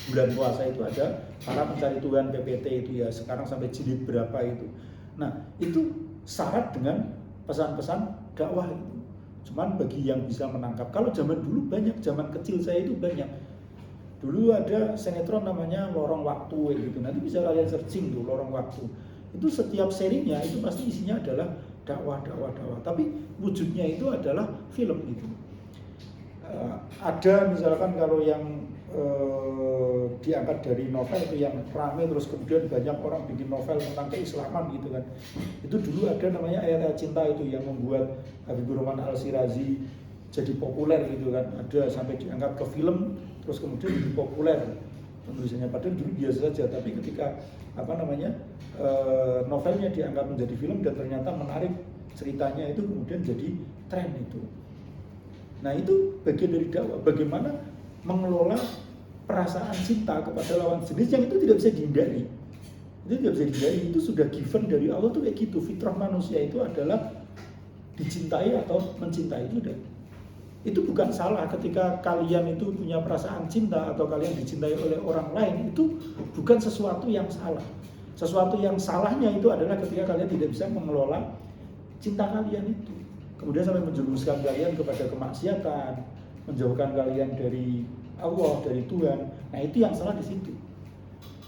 bulan puasa itu ada para pencari Tuhan PPT itu ya, sekarang sampai jilid berapa itu. Nah, itu syarat dengan pesan-pesan dakwah itu. Cuman bagi yang bisa menangkap, kalau zaman dulu banyak, zaman kecil saya itu banyak. Dulu ada sinetron namanya Lorong Waktu gitu. Nanti bisa kalian searching tuh Lorong Waktu. Itu setiap serinya itu pasti isinya adalah dakwah. Tapi wujudnya itu adalah film gitu. Ada misalkan kalau yang diangkat dari novel itu yang rame, terus kemudian banyak orang bikin novel tentang keislaman gitu kan. Itu dulu ada namanya Ayat-Ayat Cinta itu yang membuat Habibur Rahman Al-Shirazi jadi populer gitu kan. Ada sampai diangkat ke film, terus kemudian jadi populer penulisannya. Padahal dulu biasa saja, tapi ketika novelnya dianggap menjadi film dan ternyata menarik ceritanya, itu kemudian jadi tren itu. Nah, itu bagian dari dakwah, bagaimana mengelola perasaan cinta kepada lawan jenis yang itu tidak bisa dihindari. Itu sudah given dari Allah tuh kayak gitu. Fitrah manusia itu adalah dicintai atau mencintai itu. Itu bukan salah ketika kalian itu punya perasaan cinta atau kalian dicintai oleh orang lain, itu bukan sesuatu yang salah. Sesuatu yang salahnya itu adalah ketika kalian tidak bisa mengelola cinta kalian itu. Kemudian sampai menjerumuskan kalian kepada kemaksiatan, menjauhkan kalian dari Allah, dari Tuhan. Nah, itu yang salah di situ.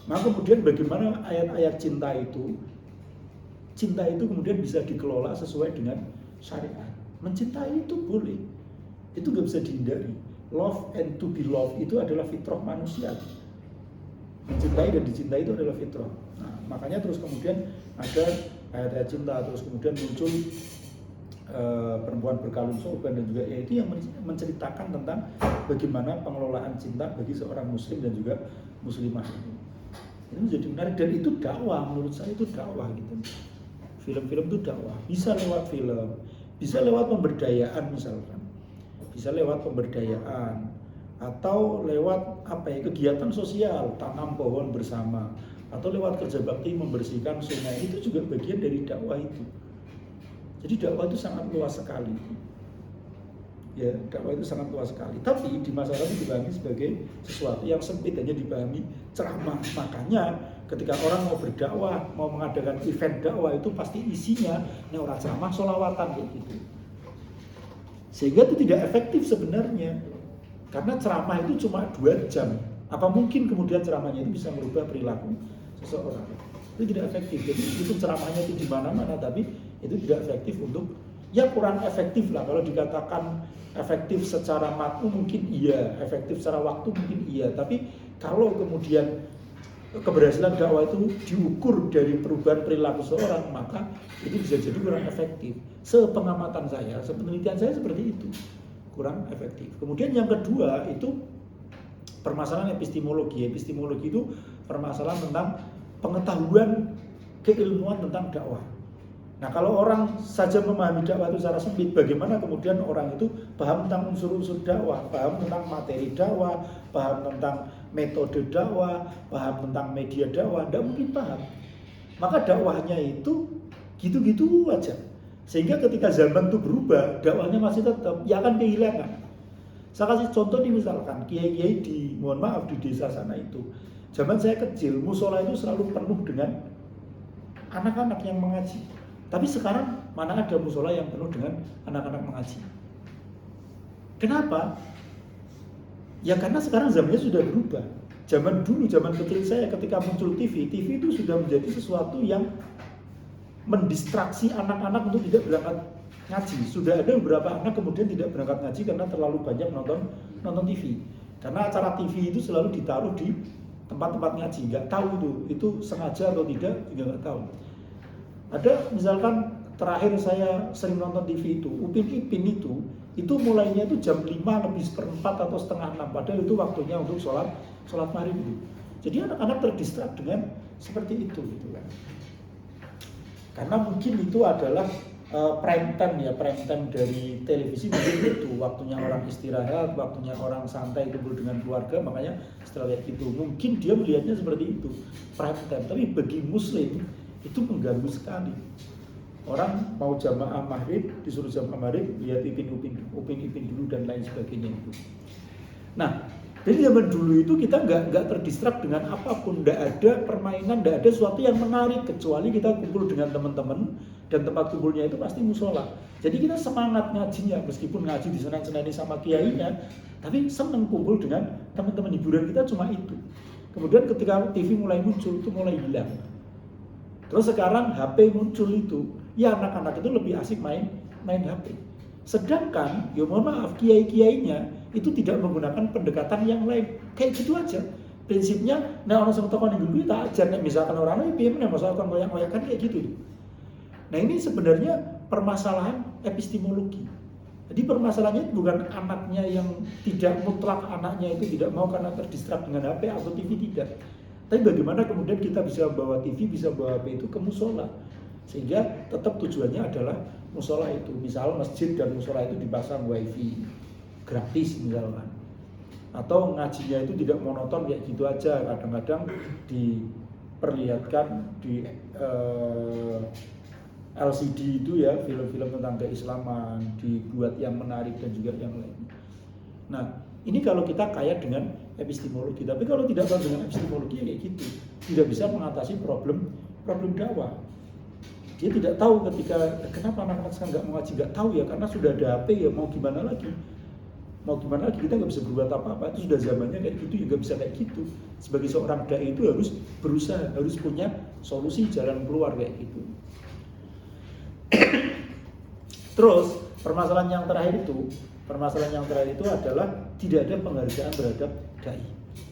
Maka kemudian bagaimana ayat-ayat cinta itu kemudian bisa dikelola sesuai dengan syariat. Mencintai itu boleh, itu gak bisa dihindari. Love and to be loved itu adalah fitrah manusia. Mencintai dan dicintai itu adalah fitrah. Nah, makanya terus kemudian ada ayat-ayat cinta, terus kemudian muncul perempuan berkalung sorban, dan juga yaitu yang menceritakan tentang bagaimana pengelolaan cinta bagi seorang muslim dan juga muslimah ini. Ini menjadi menarik dan itu dakwah, menurut saya itu dakwah gitu. Film-film itu dakwah, bisa lewat film, bisa lewat pemberdayaan misalkan, bisa lewat pemberdayaan atau lewat kegiatan sosial, tanam pohon bersama, atau lewat kerja bakti membersihkan sungai, itu juga bagian dari dakwah itu. Jadi dakwah itu sangat luas sekali. Ya, dakwah itu sangat luas sekali. Tapi di masyarakat itu dipahami sebagai sesuatu yang sempit, hanya dipahami ceramah. Makanya ketika orang mau berdakwah, mau mengadakan event dakwah, itu pasti isinya ini orang ceramah sholawatan kayak gitu. Sehingga itu tidak efektif sebenarnya. Karena ceramah itu cuma 2 jam. Apa mungkin kemudian ceramahnya itu bisa merubah perilaku seseorang? Itu tidak efektif. Jadi itu ceramahnya itu di mana-mana, tapi itu tidak efektif untuk, ya kurang efektif lah. Kalau dikatakan efektif secara matmu mungkin iya, efektif secara waktu mungkin iya, tapi kalau kemudian keberhasilan dakwah itu diukur dari perubahan perilaku seorang, maka itu bisa jadi kurang efektif. Sepengamatan saya, sepenelitian saya seperti itu, kurang efektif. Kemudian yang kedua itu permasalahan epistemologi. Epistemologi itu permasalahan tentang pengetahuan keilmuan tentang dakwah. Nah, kalau orang saja memahami dakwah itu secara sempit, bagaimana kemudian orang itu paham tentang unsur-unsur dakwah, paham tentang materi dakwah, paham tentang metode dakwah, paham tentang media dakwah? Tidak mungkin paham. Maka dakwahnya itu gitu-gitu aja. Sehingga ketika zaman itu berubah, dakwahnya masih tetap, ya akan kehilangan. Saya kasih contoh nih, misalkan kiai-kiai di, mohon maaf, di desa sana itu, zaman saya kecil, musola itu selalu penuh dengan anak-anak yang mengaji. Tapi sekarang mana ada musola yang penuh dengan anak-anak mengaji? Kenapa? Ya karena sekarang zamannya sudah berubah. Zaman dulu, zaman kecil saya ketika muncul TV itu sudah menjadi sesuatu yang mendistraksi anak-anak untuk tidak berangkat ngaji. Sudah ada beberapa anak kemudian tidak berangkat ngaji karena terlalu banyak nonton TV. Karena acara TV itu selalu ditaruh di tempat-tempat ngaji. Nggak tahu itu sengaja atau tidak, juga nggak tahu. Ada misalkan terakhir saya sering nonton TV itu, Upin Ipin itu mulainya itu jam 5 lebih seperempat atau setengah 6, padahal itu waktunya untuk sholat maghrib itu. Jadi anak-anak terdistrak dengan seperti itu gitu kan. Karena mungkin itu adalah prime time dari televisi, mungkin itu waktunya orang istirahat, waktunya orang santai kumpul dengan keluarga, makanya setelah kayak gitu mungkin dia melihatnya seperti itu, prime time. Tapi bagi muslim itu mengganggu sekali. Orang mau jamaah maghrib, disuruh jamaah maghrib, lihat Upin Ipin dulu dan lain sebagainya itu. Nah, jadi zaman dulu itu kita nggak terdistrak dengan apapun, nggak ada permainan, nggak ada sesuatu yang menarik kecuali kita kumpul dengan teman-teman, dan tempat kumpulnya itu pasti musola. Jadi kita semangat ngajinya, meskipun ngaji di senang-senang sama kiainya, tapi senang kumpul dengan teman-teman. Hiburan kita cuma itu. Kemudian ketika TV mulai muncul, itu mulai hilang. Terus sekarang HP muncul itu, ya anak-anak itu lebih asik main HP. Sedangkan, ya mohon maaf, kiai-kiainya itu tidak menggunakan pendekatan yang lain. Kayak gitu aja. Prinsipnya, nah orang sementara yang dulu tak ajar, misalkan orang lain, bagaimana masalah koyak-koyakan kayak gitu. Nah ini sebenarnya permasalahan epistemologi. Jadi permasalahannya bukan anaknya yang tidak mutlak, anaknya itu tidak mau karena terdistrak dengan HP atau TV, tidak. Tapi bagaimana kemudian kita bisa bawa TV, bisa bawa HP itu ke musola, sehingga tetap tujuannya adalah musola itu. Misal masjid dan musola itu dipasang wifi gratis misalkan, atau ngajinya itu tidak monoton kayak gitu aja. Kadang-kadang diperlihatkan di LCD itu ya, film-film tentang keislaman, dibuat yang menarik dan juga yang lain. Nah, ini kalau kita kaya dengan epistemologi. Tapi kalau tidak kaya dengan epistemologi ya kayak gitu, tidak bisa mengatasi problem dakwah. Dia tidak tahu ketika kenapa anak-anak sekarang nggak mau ngaji, nggak tahu ya, karena sudah ada HP ya, mau gimana lagi? Kita nggak bisa berbuat apa-apa. Itu sudah zamannya kayak gitu, ya nggak bisa kayak gitu. Sebagai seorang dai itu harus berusaha, harus punya solusi jalan keluar kayak gitu. Terus permasalahan yang terakhir itu adalah tidak ada penghargaan terhadap dai.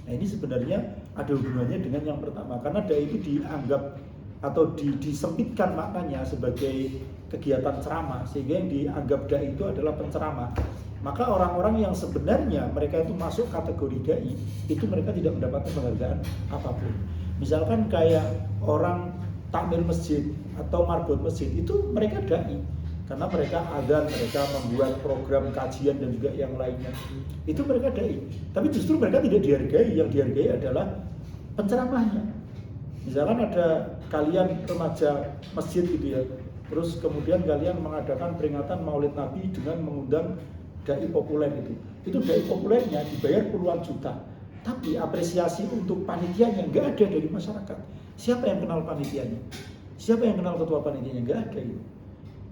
Nah ini sebenarnya ada hubungannya dengan yang pertama, karena dai itu dianggap atau disempitkan maknanya sebagai kegiatan ceramah, sehingga yang dianggap dai itu adalah penceramah. Maka orang-orang yang sebenarnya mereka itu masuk kategori dai, itu mereka tidak mendapatkan penghargaan apapun. Misalkan kayak orang takmir masjid atau marbot masjid, itu mereka dai. Karena mereka adzan, mereka membuat program kajian dan juga yang lainnya. Itu mereka dai. Tapi justru mereka tidak dihargai, yang dihargai adalah penceramahnya. Misalkan ada kalian remaja masjid gitu ya, terus kemudian kalian mengadakan peringatan Maulid Nabi dengan mengundang dai populer itu dai populernya dibayar puluhan juta, tapi apresiasi untuk panitianya nggak ada dari masyarakat. Siapa yang kenal panitianya? Siapa yang kenal ketua panitianya? Nggak ada itu.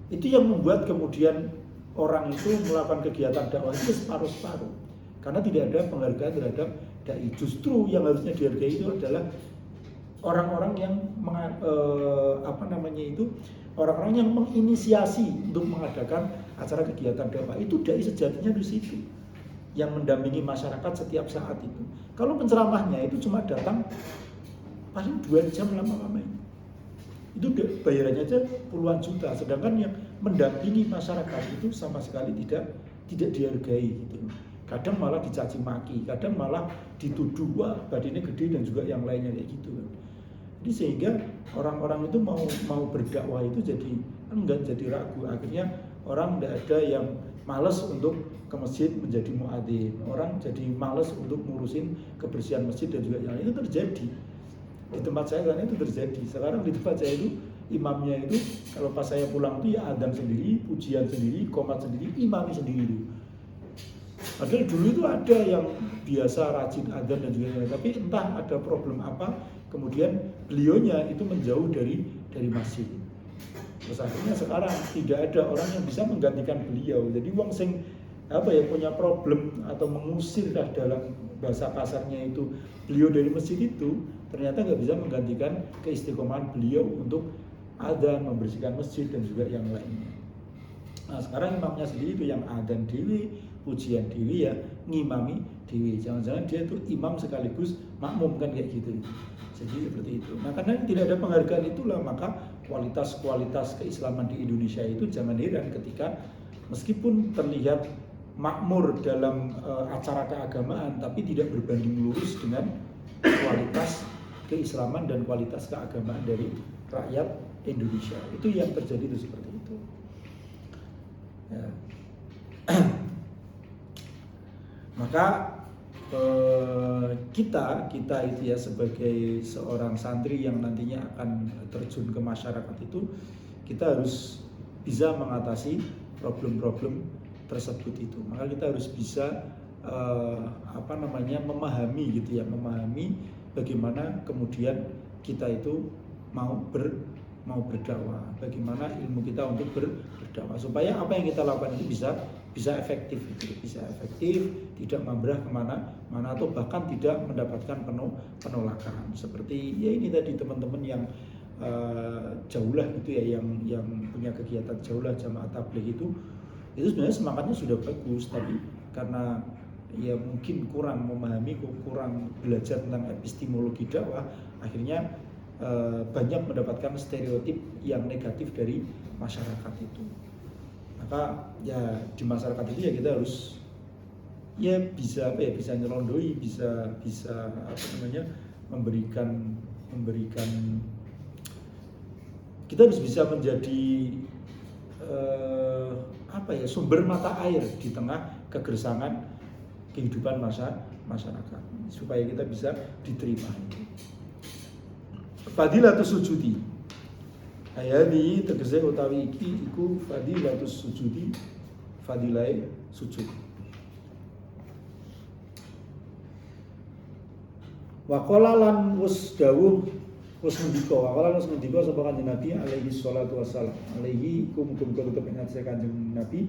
Itu yang membuat kemudian orang itu melakukan kegiatan dakwah itu separuh-separuh, karena tidak ada penghargaan terhadap dai. Justru yang harusnya dihargai itu adalah orang-orang yang orang-orang yang menginisiasi untuk mengadakan acara kegiatan dakwah. Itu dai sejatinya di situ, yang mendampingi masyarakat setiap saat itu. Kalau penceramahnya itu cuma datang paling 2 jam lama-lamanya, itu bayarannya aja puluhan juta, sedangkan yang mendampingi masyarakat itu sama sekali tidak dihargai gitu. Kadang malah dicaci maki, kadang malah dituduh wah badannya gede dan juga yang lainnya kayak gitu kan. Jadi sehingga orang-orang itu mau berdakwah itu jadi enggak, jadi ragu. Akhirnya orang tidak ada yang malas untuk ke masjid menjadi muadzin, orang jadi malas untuk ngurusin kebersihan masjid dan juga yang lain. Itu terjadi di tempat saya, karena itu terjadi. Sekarang di tempat saya itu imamnya itu kalau pas saya pulang itu ya adzan sendiri, pujian sendiri, qomat sendiri, imam sendiri itu. Padahal dulu itu ada yang biasa rajin adzan dan juga yang lain, tapi entah ada problem apa, kemudian beliaunya itu menjauh dari masjid. Terus akhirnya sekarang tidak ada orang yang bisa menggantikan beliau. Jadi wong sing punya problem atau mengusir dalam bahasa kasarnya itu beliau dari masjid itu, ternyata nggak bisa menggantikan keistiqomahan beliau untuk adzan, membersihkan masjid dan juga yang lainnya. Nah sekarang imamnya sendiri itu yang adzan dewi, pujian dewi ya, ngimami dewi. Jangan-jangan dia itu imam sekaligus makmum kan kayak gitu. Jadi seperti itu. Nah karena tidak ada penghargaan itulah, maka kualitas keislaman di Indonesia itu jangan heran ketika meskipun terlihat makmur dalam acara keagamaan, tapi tidak berbanding lurus dengan kualitas keislaman dan kualitas keagamaan dari rakyat Indonesia. Itu yang terjadi itu seperti itu. Ya. Maka kita itu ya sebagai seorang santri yang nantinya akan terjun ke masyarakat itu, kita harus bisa mengatasi problem-problem tersebut itu. Maka kita harus bisa memahami gitu ya, memahami bagaimana kemudian kita itu mau berdakwah, bagaimana ilmu kita untuk berdakwah supaya apa yang kita lakukan itu bisa efektif gitu, bisa efektif, tidak mambrah kemana-mana atau bahkan tidak mendapatkan penolakan. Seperti ya ini tadi teman-teman yang jauhlah gitu ya, yang punya kegiatan jauhlah jamaah tabligh itu sebenarnya semangatnya sudah bagus, tapi karena ya mungkin kurang memahami, kurang belajar tentang epistemologi dakwah, akhirnya banyak mendapatkan stereotip yang negatif dari masyarakat itu. Maka ya di masyarakat itu ya kita harus ya bisa nyelondoi, bisa memberikan kita harus bisa menjadi sumber mata air di tengah kegersangan kehidupan masyarakat supaya kita bisa diterima. Fadilatus sujudi. Ayani tegese utawi iki iku fadilatus sujudi, fadilai sujud. Wa qala lan wis dawuh wis ngendika sapa Kanjeng Nabi alaihi salatu wassalam. Alaihi kum tetep ingat saya Kanjeng Nabi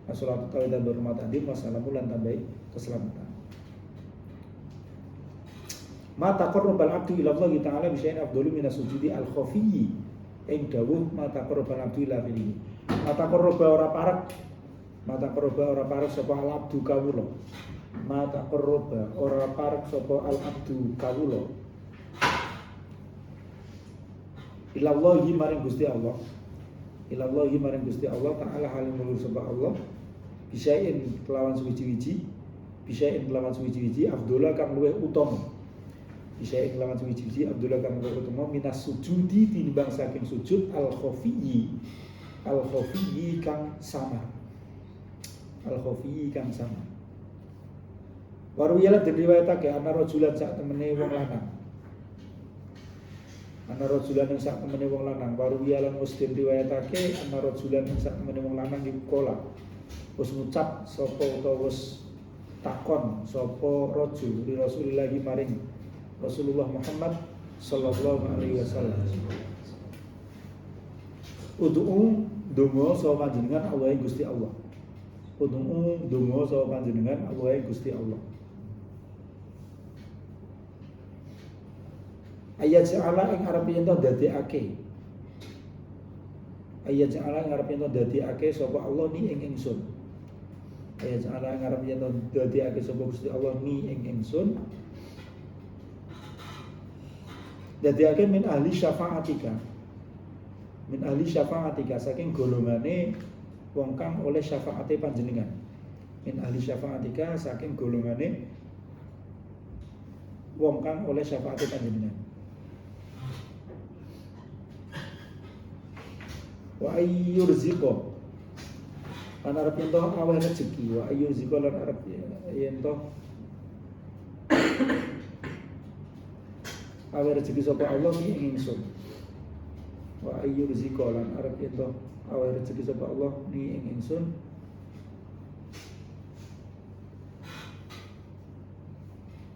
salatu tawi dan berhormat adim wassalamu lan tambahi keselamatan. Ma taqarrabal abdu ila Allah ta'ala bi syai'in afdalu min as-sujudi al-khafiyyi. Ing dawuh ma taqarrabal abdu ila Allah. Ma taqarraba ora parek sapa al-abdu kawula. Ma taqarraba ora parek sapa al-abdu kawula. Ila Allah maring Gusti Allah. Ila Allah maring Gusti Allah ta'ala halim mulur sapa Allah. Bi syai'in kelawan suwi-wiji. Bi syai'in kelawan suwi-wiji afdala kang luwih utama. Bisa kelawan suci Abdullah kang utama minas sujudi tinimbang saking sujud al-khafiyyi kang sama. Waruyalah diriwayatake ana rajulan sak temene wong lanang. Waruyalan wis diriwayatake ana rajulan sak temene wong lanang iku kola. Wis ngucap sapa utawa wis takon sapa rajul li Rasulillah maring Rasulullah Muhammad sallallahu alaihi wasallam. Ud'u donga sawa panjenengan Allah Gusti Allah. Ud'u donga sawa panjenengan Allah Gusti Allah. Ayat ja'ala ing arep yen to dadekake. Ayat ja'ala ing arep yen to dadekake sapa Allah ni ing ingsun. Ayat ja'ala ing arep yen to dadekake sapa Gusti Allah ni ing ingsun. Dadekake min ahli syafaatika saking golongane wong kang oleh syafaate panjenengan. Min ahli syafaatika saking golongane wong kang oleh syafaate panjenengan. wa ayyurziqa lan arep ento aweh rezeki wa ayyurziqa lan arep ento aweh rezeki sapa Allah ing ingsun wa ayyurziqa lan arep ento aweh rezeki sapa Allah ing ingsun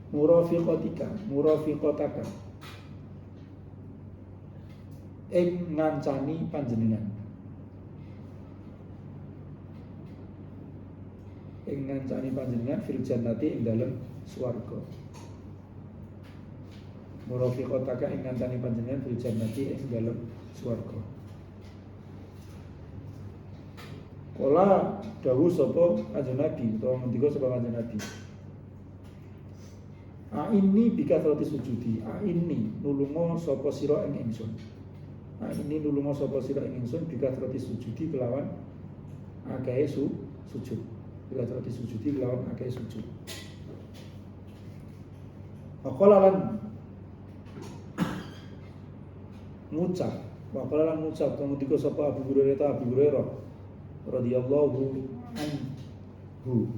murafiqataka ing ngancani panjenengan fil jannati ing dalem swarga murafiqataka ing ngancani panjenengan fil jannati ing dalem swarga kala dawuh sapa kanjeng Nabi utawa ngendika sapa kanjeng Nabi ini bikatrati sujudi ini nulunga sapa sira ing ingsun ini nulunga sapa sira ing ingsun bikatrati sujudi kelawan akeh sujud bikatrati sujudi kelawan akeh sujud Waqala lan ngucap kemudian sapa Abu Hurairah radhiyallahu anhu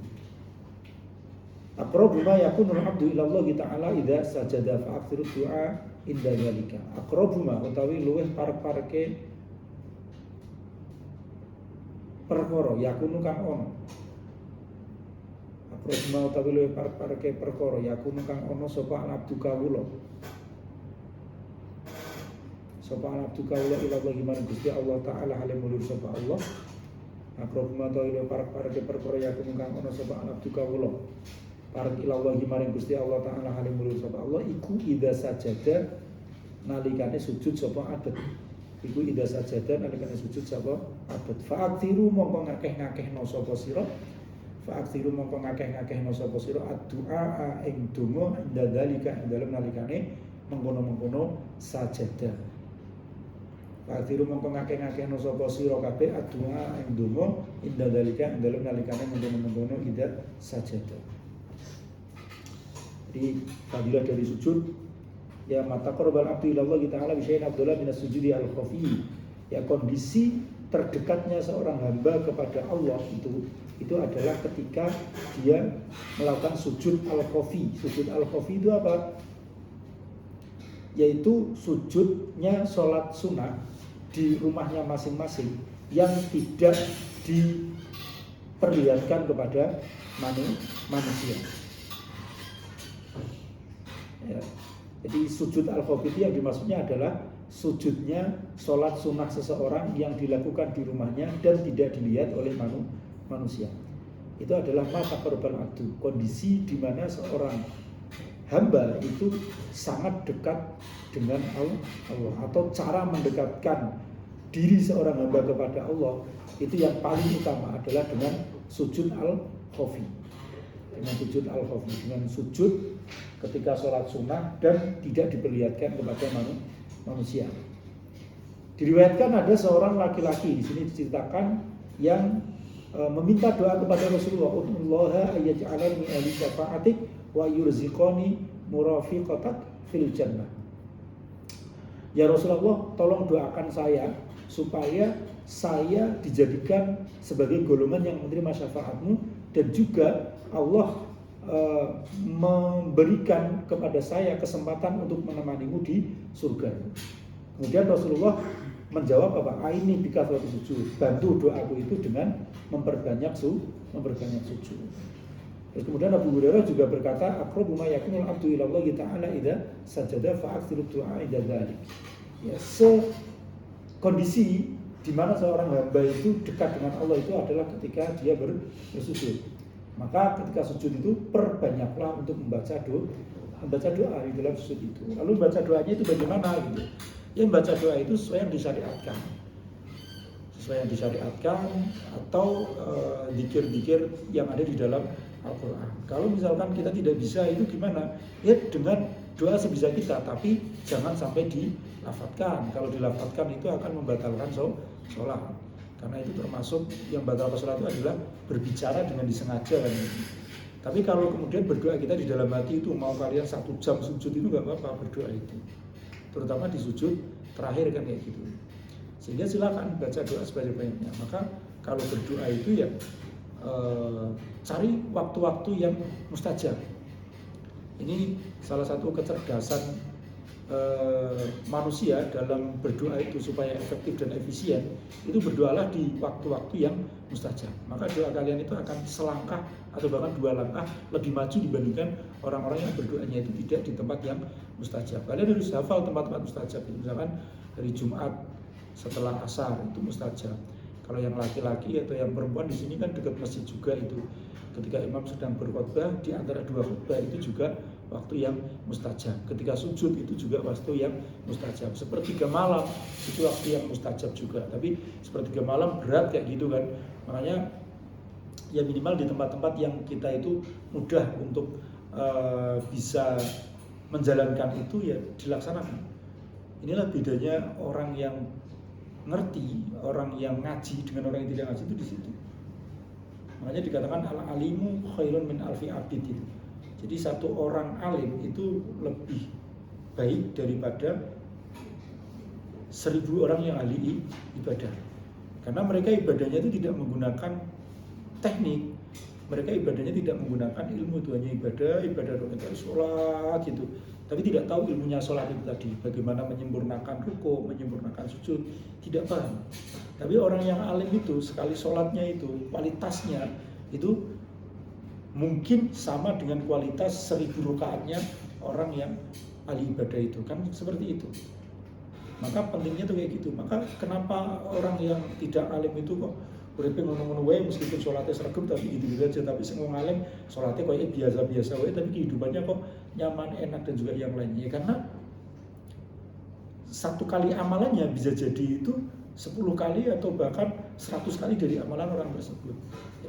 aqrabu ma yakunu al-'abdu ila Allah ta'ala idza sajada fa akthiru du'a inda dzalika aqrabu ma utawi luweh parek-pareke perkara yakunu kang ono aqrabu ma utawi luweh parek-pareke perkara yakunu kang ono sapa al-'abdu kawula ila Allah gimana Gusti Allah ta'ala halim mulur sapa Allah aqrabu ma utawi luweh parek-pareke perkara yakunu kang ono sapa al-'abdu kawula parek ilallah maring Gusti Allah Ta'ala halim mulur sapa Allah iku idza sajada nalikane sujud sapa abad fa'aktiru mongko ngakeh-ngakehno sapa sira ad-du'a ing donga inda dzalika ing dalem nalikane mengkono-mengkono sajada fa'aktiru mongko ngakeh-ngakehno sapa sira kabeh ad-du'a ing donga inda dzalika ing dalem nalikane mengkono-mengkono idza sajada. Jadi fadilah dari sujud ya mata korban abdi ilallah ta'ala bisyai'in abdullah minas sujudi al-khafi ya kondisi terdekatnya seorang hamba kepada Allah itu adalah ketika dia melakukan sujud al-khafi. Sujud al-khafi itu apa? Yaitu sujudnya sholat sunnah di rumahnya masing-masing yang tidak diperlihatkan kepada manusia. Ya. Jadi sujud al-khawfi yang dimaksudnya adalah sujudnya sholat sunnah seseorang yang dilakukan di rumahnya dan tidak dilihat oleh manusia. Itu adalah mata korban abdu, kondisi di mana seorang hamba itu sangat dekat dengan Allah atau cara mendekatkan diri seorang hamba kepada Allah itu yang paling utama adalah dengan sujud al-khawfi. Dengan sujud ketika sholat sunnah dan tidak diperlihatkan kepada manusia. Diriwayatkan ada seorang laki-laki di sini diceritakan yang meminta doa kepada Rasulullah, "Ullaha ayyaj'alani min ahli syafa'atik wa yurziqani murafiqatak fil jannah." Ya Rasulullah, tolong doakan saya supaya saya dijadikan sebagai golongan yang menerima syafaatmu dan juga Allah memberikan kepada saya kesempatan untuk menemanimu di surga. Kemudian Rasulullah menjawab apa? Ini bikatrati sujud. Bantu doaku itu dengan memperbanyak sujud. Terus kemudian Abu Hurairah juga berkata, aqrabu ma yakunul abdu ila Allah ta'ala idza sajada fa akthiru du'a inda dzalik. Ya, kondisi di mana seorang hamba itu dekat dengan Allah itu adalah ketika dia bersujud. Maka ketika sujud itu perbanyaklah untuk membaca doa di dalam sujud itu. Lalu baca doanya itu bagaimana gitu? Yang baca doa itu sesuai yang disyariatkan atau zikir-zikir yang ada di dalam Al-Quran. Kalau misalkan kita tidak bisa itu gimana? Ya dengan doa sebisa kita, tapi jangan sampai dilafadzkan. Kalau dilafadzkan itu akan membatalkan sholat. Karena itu termasuk yang batal sholat itu adalah berbicara dengan disengaja kan. Tapi kalau kemudian berdoa kita di dalam hati itu mau kalian 1 jam sujud itu nggak apa-apa berdoa itu. Terutama di sujud terakhir kan kayak gitu. Sehingga silakan baca doa sebanyak-banyaknya. Maka kalau berdoa itu ya cari waktu-waktu yang mustajab. Ini salah satu kecerdasan manusia dalam berdoa itu supaya efektif dan efisien. Itu berdoalah di waktu-waktu yang mustajab. Maka doa kalian itu akan selangkah atau bahkan 2 langkah lebih maju dibandingkan orang-orang yang berdoanya itu tidak di tempat yang mustajab. Kalian harus hafal tempat-tempat mustajab. Misalkan hari Jumat setelah asar itu mustajab. Kalau yang laki-laki atau yang perempuan di sini kan dekat masjid juga itu. Ketika imam sedang berkhutbah di antara 2 khutbah itu juga waktu yang mustajab. Ketika sujud itu juga waktu yang mustajab. Sepertiga malam itu waktu yang mustajab juga. Tapi sepertiga malam berat kayak gitu kan. Makanya ya minimal di tempat-tempat yang kita itu mudah untuk bisa menjalankan itu ya dilaksanakan. Inilah bedanya orang yang ngerti, orang yang ngaji dengan orang yang tidak ngaji itu di situ. Makanya dikatakan al-alimu khairun min alfi abid itu. Jadi satu orang alim itu lebih baik daripada 1000 orang yang ahli ibadah. Karena mereka ibadahnya itu tidak menggunakan teknik. Mereka ibadahnya tidak menggunakan ilmu, itu hanya ibadah rukun, sholat gitu. Tapi tidak tahu ilmunya sholat itu tadi, bagaimana menyempurnakan ruku, menyempurnakan sujud, tidak paham. Tapi orang yang alim itu sekali sholatnya itu kualitasnya itu mungkin sama dengan kualitas 1000 rakaatnya orang yang ahli ibadah itu, kan seperti itu. Maka pentingnya tuh kayak gitu. Maka kenapa orang yang tidak alim itu kok uripe ngono-ngono wae meskipun sholatnya seragam tapi gitu-gitu aja, tapi sing wong alim sholatnya kok biasa-biasa wae tapi kehidupannya kok nyaman, enak dan juga yang lainnya. Karena satu kali amalannya bisa jadi itu 10 kali atau bahkan 100 kali dari amalan orang tersebut.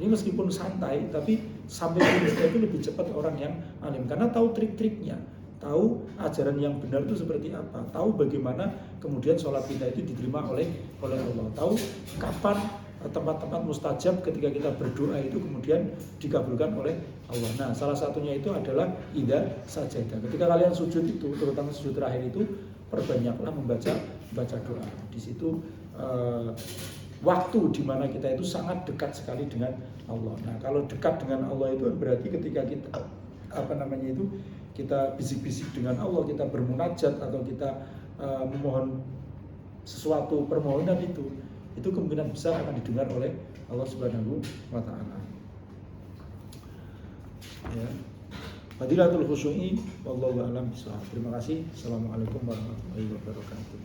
Ini meskipun santai tapi sampai itu lebih cepat orang yang alim karena tahu trik-triknya, tahu ajaran yang benar itu seperti apa, tahu bagaimana kemudian sholat kita itu diterima oleh Allah, tahu kapan tempat-tempat mustajab ketika kita berdoa itu kemudian dikabulkan oleh Allah. Nah, salah satunya itu adalah idza sajadah. Ketika kalian sujud itu, terutama sujud terakhir itu, perbanyaklah membaca doa. Di situ waktu di mana kita itu sangat dekat sekali dengan Allah. Nah, kalau dekat dengan Allah itu berarti ketika kita kita bisik-bisik dengan Allah, kita bermunajat atau kita memohon sesuatu permohonan itu kemungkinan besar akan didengar oleh Allah Subhanahu wa taala. Ya. Fadilatul khusyu'i wallahu a'lam bishawab. Terima kasih. Assalamualaikum warahmatullahi wabarakatuh.